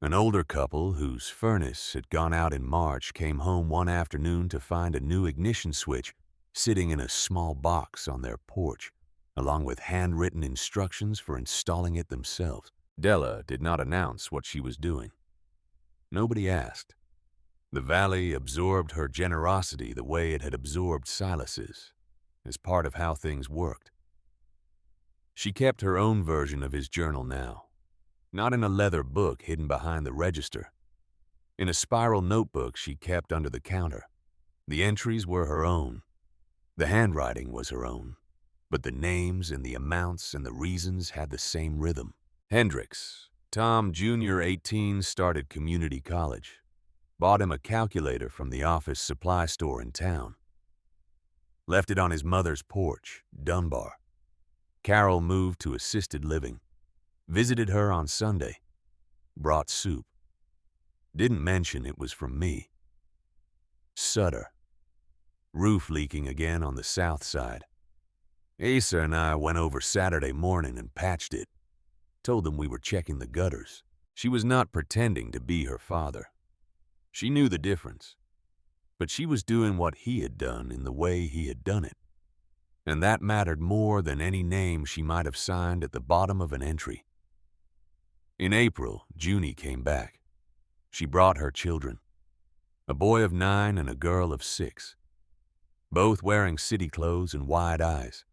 An older couple whose furnace had gone out in March came home one afternoon to find a new ignition switch sitting in a small box on their porch, along with handwritten instructions for installing it themselves. Della did not announce what she was doing. Nobody asked. The valley absorbed her generosity the way it had absorbed Silas's, as part of how things worked. She kept her own version of his journal now, not in a leather book hidden behind the register. In a spiral notebook she kept under the counter. The entries were her own. The handwriting was her own, but the names and the amounts and the reasons had the same rhythm. Hendricks, Tom Jr., 18, started community college. Bought him a calculator from the office supply store in town. Left it on his mother's porch, Dunbar. Carol moved to assisted living. Visited her on Sunday. Brought soup. Didn't mention it was from me. Sutter. Roof leaking again on the south side. Asa and I went over Saturday morning and patched it. Told them we were checking the gutters. She was not pretending to be her father. She knew the difference. But she was doing what he had done in the way he had done it. And that mattered more than any name she might have signed at the bottom of an entry. In April, Junie came back. She brought her children. A boy of 9 and a girl of 6. Both wearing city clothes and wide eyes.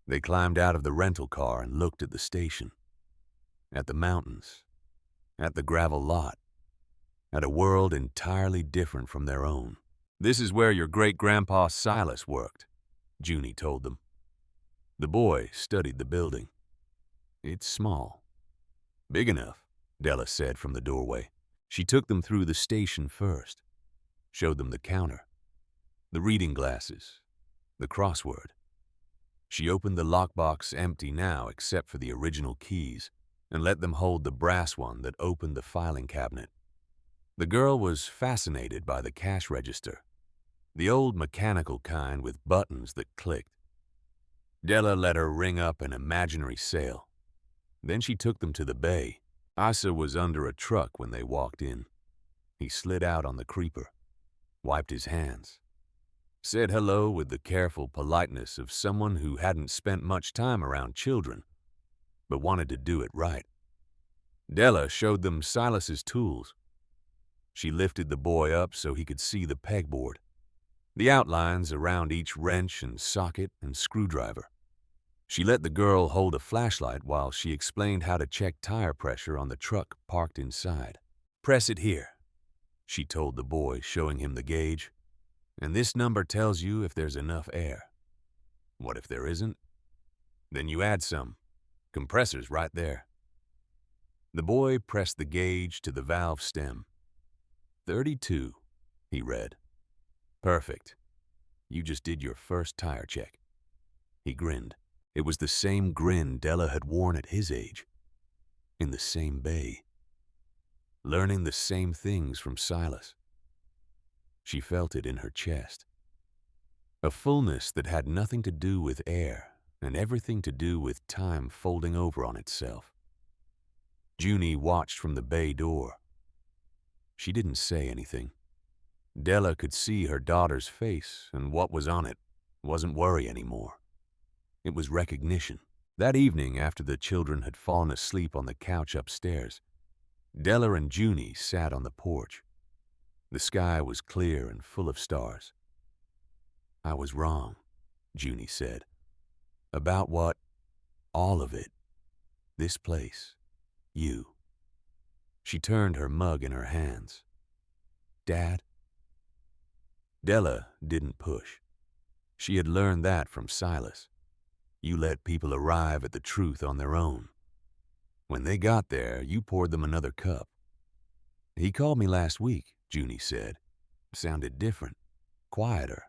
They climbed out of the rental car and looked at the station. At the mountains. At the gravel lot. At a world entirely different from their own. "This is where your great-grandpa Silas worked," Junie told them. The boy studied the building. "It's small." "Big enough," Della said from the doorway. She took them through the station first. Showed them the counter. The reading glasses. The crossword. She opened the lockbox empty now except for the original keys and let them hold the brass one that opened the filing cabinet. The girl was fascinated by the cash register, the old mechanical kind with buttons that clicked. Della let her ring up an imaginary sale. Then she took them to the bay. Asa was under a truck when they walked in. He slid out on the creeper, wiped his hands, said hello with the careful politeness of someone who hadn't spent much time around children, but wanted to do it right. Della showed them Silas's tools. She lifted the boy up so he could see the pegboard, the outlines around each wrench and socket and screwdriver. She let the girl hold a flashlight while she explained how to check tire pressure on the truck parked inside. "Press it here," she told the boy, showing him the gauge. "And this number tells you if there's enough air. What if there isn't? Then you add some. Compressor's right there." The boy pressed the gauge to the valve stem. 32, he read. "Perfect. You just did your first tire check." He grinned. It was the same grin Della had worn at his age. In the same bay. Learning the same things from Silas. She felt it in her chest. A fullness that had nothing to do with air and everything to do with time folding over on itself. Junie watched from the bay door. She didn't say anything. Della could see her daughter's face, and what was on it wasn't worry anymore. It was recognition. That evening, after the children had fallen asleep on the couch upstairs, Della and Junie sat on the porch. The sky was clear and full of stars. "I was wrong," Junie said. "About what? All of it. This place. You." She turned her mug in her hands. "Dad?" Della didn't push. She had learned that from Silas. You let people arrive at the truth on their own. When they got there, you poured them another cup. "He called me last week," Junie said. "Sounded different, quieter.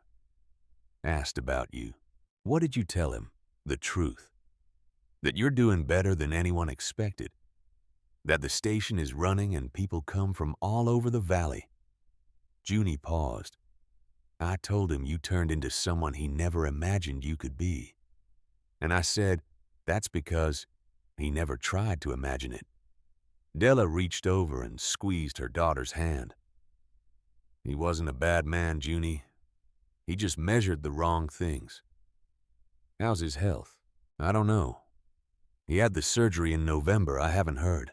Asked about you. What did you tell him? The truth. That you're doing better than anyone expected. That the station is running and people come from all over the valley." Junie paused. "I told him you turned into someone he never imagined you could be. And I said, that's because he never tried to imagine it." Della reached over and squeezed her daughter's hand. "He wasn't a bad man, Junie. He just measured the wrong things." "How's his health?" "I don't know. He had the surgery in November. I haven't heard.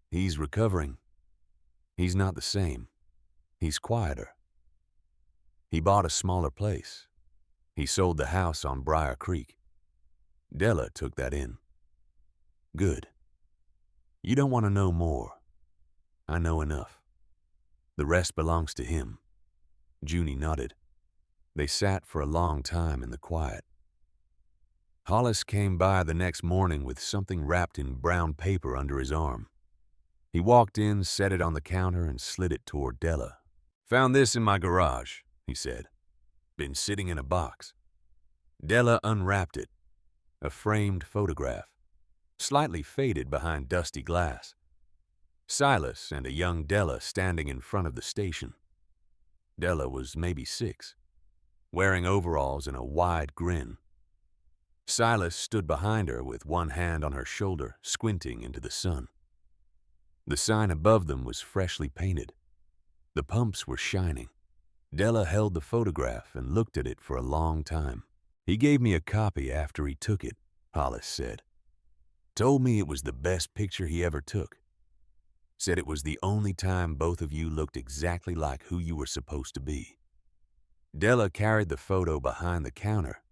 He's recovering. He's not the same. He's quieter. He bought a smaller place. He sold the house on Briar Creek." Della took that in. "Good. You don't want to know more. I know enough. The rest belongs to him." Junie nodded. They sat for a long time in the quiet. Hollis came by the next morning with something wrapped in brown paper under his arm. He walked in, set it on the counter, and slid it toward Della. "Found this in my garage," he said. "Been sitting in a box." Della unwrapped it. A framed photograph, slightly faded behind dusty glass. Silas and a young Della standing in front of the station. Della was maybe 6, wearing overalls and a wide grin. Silas stood behind her with one hand on her shoulder, squinting into the sun. The sign above them was freshly painted. The pumps were shining. Della held the photograph and looked at it for a long time. "He gave me a copy after he took it," Hollis said. "Told me it was the best picture he ever took. Said it was the only time both of you looked exactly like who you were supposed to be." Della carried the photo behind the counter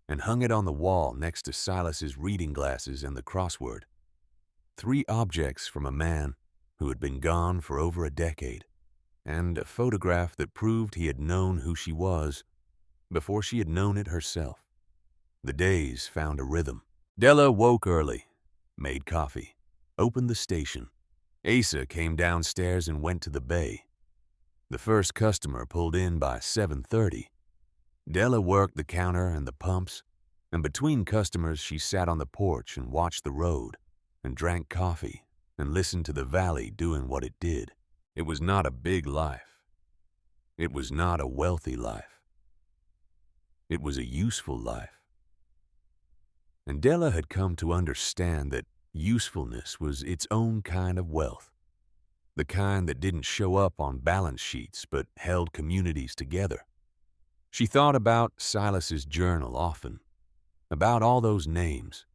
and hung it on the wall next to Silas's reading glasses and the crossword. 3 objects from a man who had been gone for over a decade, and a photograph that proved he had known who she was before she had known it herself. The days found a rhythm. Della woke early, made coffee, opened the station. Asa came downstairs and went to the bay. The first customer pulled in by 7:30. Della worked the counter and the pumps, and between customers she sat on the porch and watched the road and drank coffee and listened to the valley doing what it did. It was not a big life. It was not a wealthy life. It was a useful life. And Della had come to understand that usefulness was its own kind of wealth, the kind that didn't show up on balance sheets but held communities together. She thought about Silas's journal often, about all those names,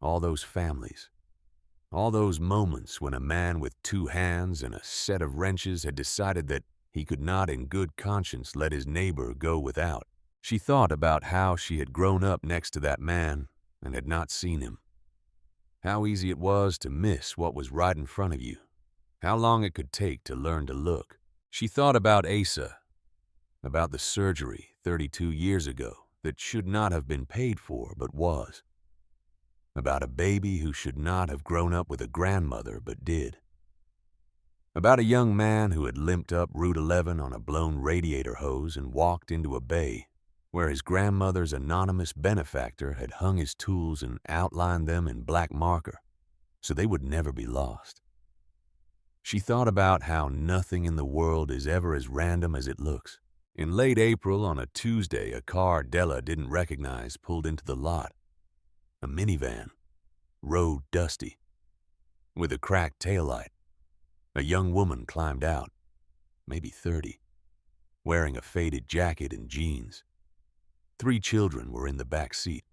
all those families, all those moments when a man with 2 hands and a set of wrenches had decided that he could not in good conscience let his neighbor go without. She thought about how she had grown up next to that man and had not seen him. How easy it was to miss what was right in front of you. How long it could take to learn to look. She thought about Asa, about the surgery 32 years ago that should not have been paid for but was. About a baby who should not have grown up with a grandmother but did. About a young man who had limped up Route 11 on a blown radiator hose and walked into a bay where his grandmother's anonymous benefactor had hung his tools and outlined them in black marker so they would never be lost. She thought about how nothing in the world is ever as random as it looks. In late April on a Tuesday, a car Della didn't recognize pulled into the lot. A minivan, road dusty, with a cracked taillight. A young woman climbed out, maybe 30. wearing a faded jacket and jeans. 3 children were in the back seat.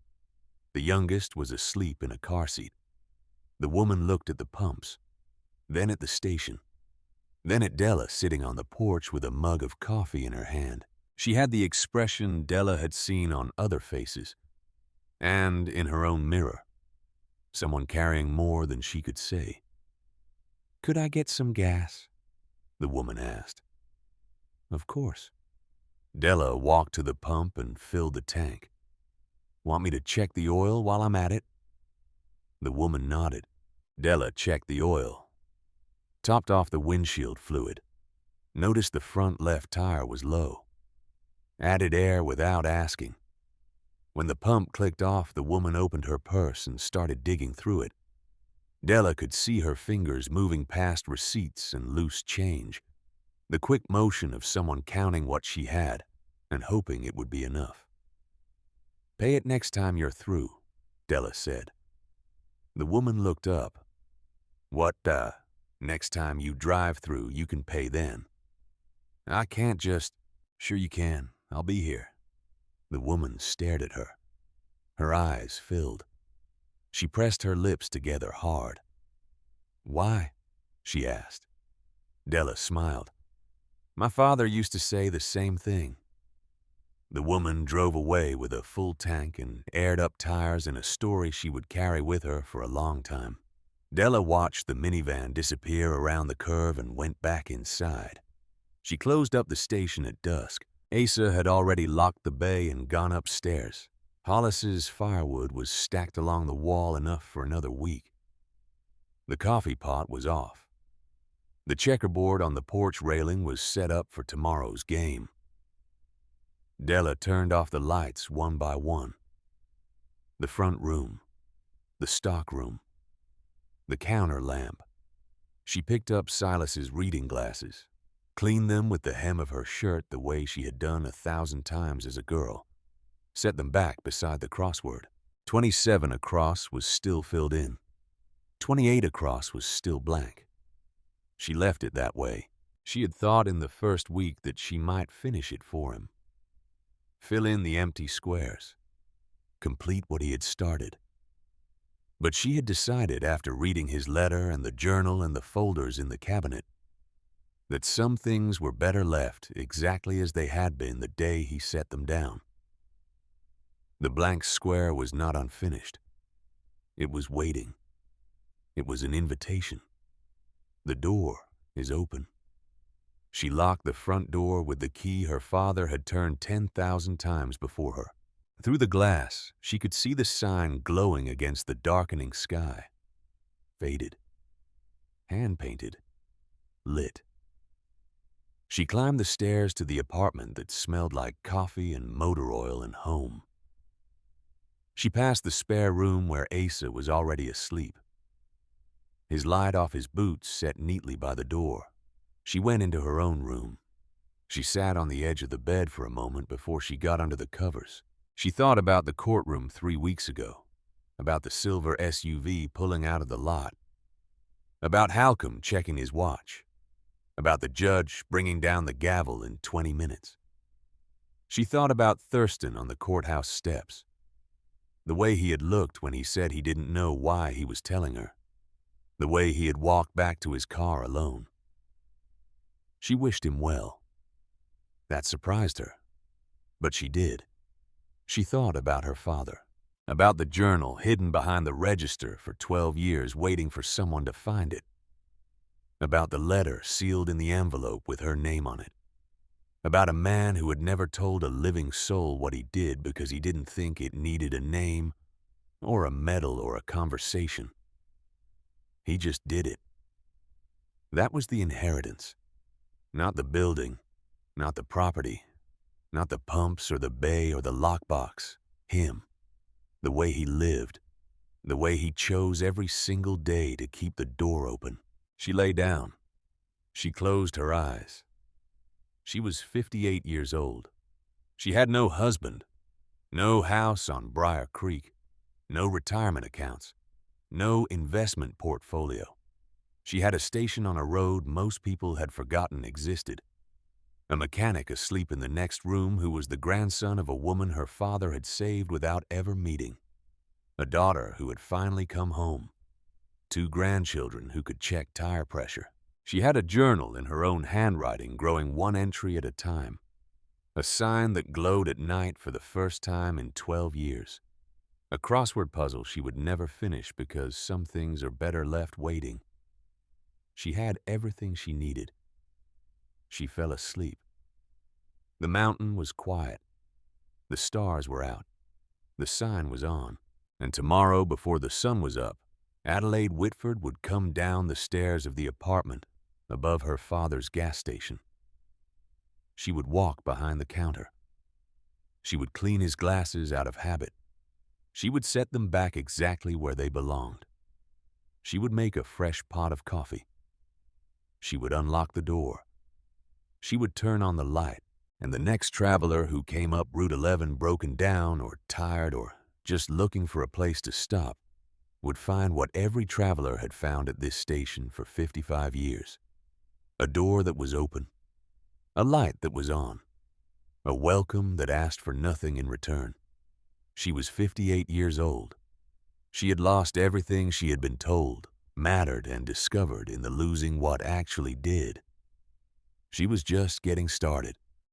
The youngest was asleep in a car seat. The woman looked at the pumps, then at the station, then at Della sitting on the porch with a mug of coffee in her hand. She had the expression Della had seen on other faces, and in her own mirror, someone carrying more than she could say. "Could I get some gas?" the woman asked. "Of course." Della walked to the pump and filled the tank. "Want me to check the oil while I'm at it?" The woman nodded. Della checked the oil, topped off the windshield fluid, noticed the front left tire was low, added air without asking. When the pump clicked off, the woman opened her purse and started digging through it. Della could see her fingers moving past receipts and loose change, the quick motion of someone counting what she had and hoping it would be enough. "Pay it next time you're through," Della said. The woman looked up. "What, next time you drive through, you can pay then." "I can't just—" "Sure you can. I'll be here." The woman stared at her. Her eyes filled. She pressed her lips together hard. "Why?" she asked. Della smiled. "My father used to say the same thing." The woman drove away with a full tank and aired-up tires and a story she would carry with her for a long time. Della watched the minivan disappear around the curve and went back inside. She closed up the station at dusk. Asa had already locked the bay and gone upstairs. Hollis's firewood was stacked along the wall enough for another week. The coffee pot was off. The checkerboard on the porch railing was set up for tomorrow's game. Della turned off the lights one by one. The front room, the stock room, the counter lamp. She picked up Silas's reading glasses, cleaned them with the hem of her shirt the way she had done 1,000 times as a girl, set them back beside the crossword. 27 across was still filled in. 28 across was still blank. She left it that way. She had thought in the first week that she might finish it for him. Fill in the empty squares. Complete what he had started. But she had decided after reading his letter and the journal and the folders in the cabinet that some things were better left exactly as they had been the day he set them down. The blank square was not unfinished. It was waiting. It was an invitation. The door is open. She locked the front door with the key her father had turned 10,000 times before her. Through the glass, she could see the sign glowing against the darkening sky. Faded. Hand-painted. Lit. She climbed the stairs to the apartment that smelled like coffee and motor oil and home. She passed the spare room where Asa was already asleep. His light off his boots set neatly by the door. She went into her own room. She sat on the edge of the bed for a moment before she got under the covers. She thought about the courtroom 3 weeks ago, about the silver SUV pulling out of the lot, about Halcomb checking his watch, about the judge bringing down the gavel in 20 minutes. She thought about Thurston on the courthouse steps, the way he had looked when he said he didn't know why he was telling her, the way he had walked back to his car alone. She wished him well. That surprised her, but she did. She thought about her father, about the journal hidden behind the register for 12 years waiting for someone to find it, about the letter sealed in the envelope with her name on it, about a man who had never told a living soul what he did because he didn't think it needed a name or a medal or a conversation. He just did it. That was the inheritance. Not the building, not the property, not the pumps or the bay or the lockbox. Him. The way he lived. The way he chose every single day to keep the door open. She lay down. She closed her eyes. She was 58 years old. She had no husband, no house on Briar Creek, no retirement accounts, no investment portfolio. She had a station on a road most people had forgotten existed, A mechanic asleep in the next room who was the grandson of a woman her father had saved without ever meeting. A daughter who had finally come home. 2 grandchildren who could check tire pressure. She had a journal in her own handwriting, growing 1 entry at a time. A sign that glowed at night for the first time in 12 years. A crossword puzzle she would never finish because some things are better left waiting. She had everything she needed. She fell asleep. The mountain was quiet. The stars were out. The sign was on. And tomorrow, before the sun was up, Adelaide Whitford would come down the stairs of the apartment above her father's gas station. She would walk behind the counter. She would clean his glasses out of habit. She would set them back exactly where they belonged. She would make a fresh pot of coffee. She would unlock the door. She would turn on the light, and the next traveler who came up Route 11 broken down or tired or just looking for a place to stop would find what every traveler had found at this station for 55 years. A door that was open. A light that was on. A welcome that asked for nothing in return. She was 58 years old. She had lost everything she had been told, mattered, and discovered in the losing what actually did. She was just getting started.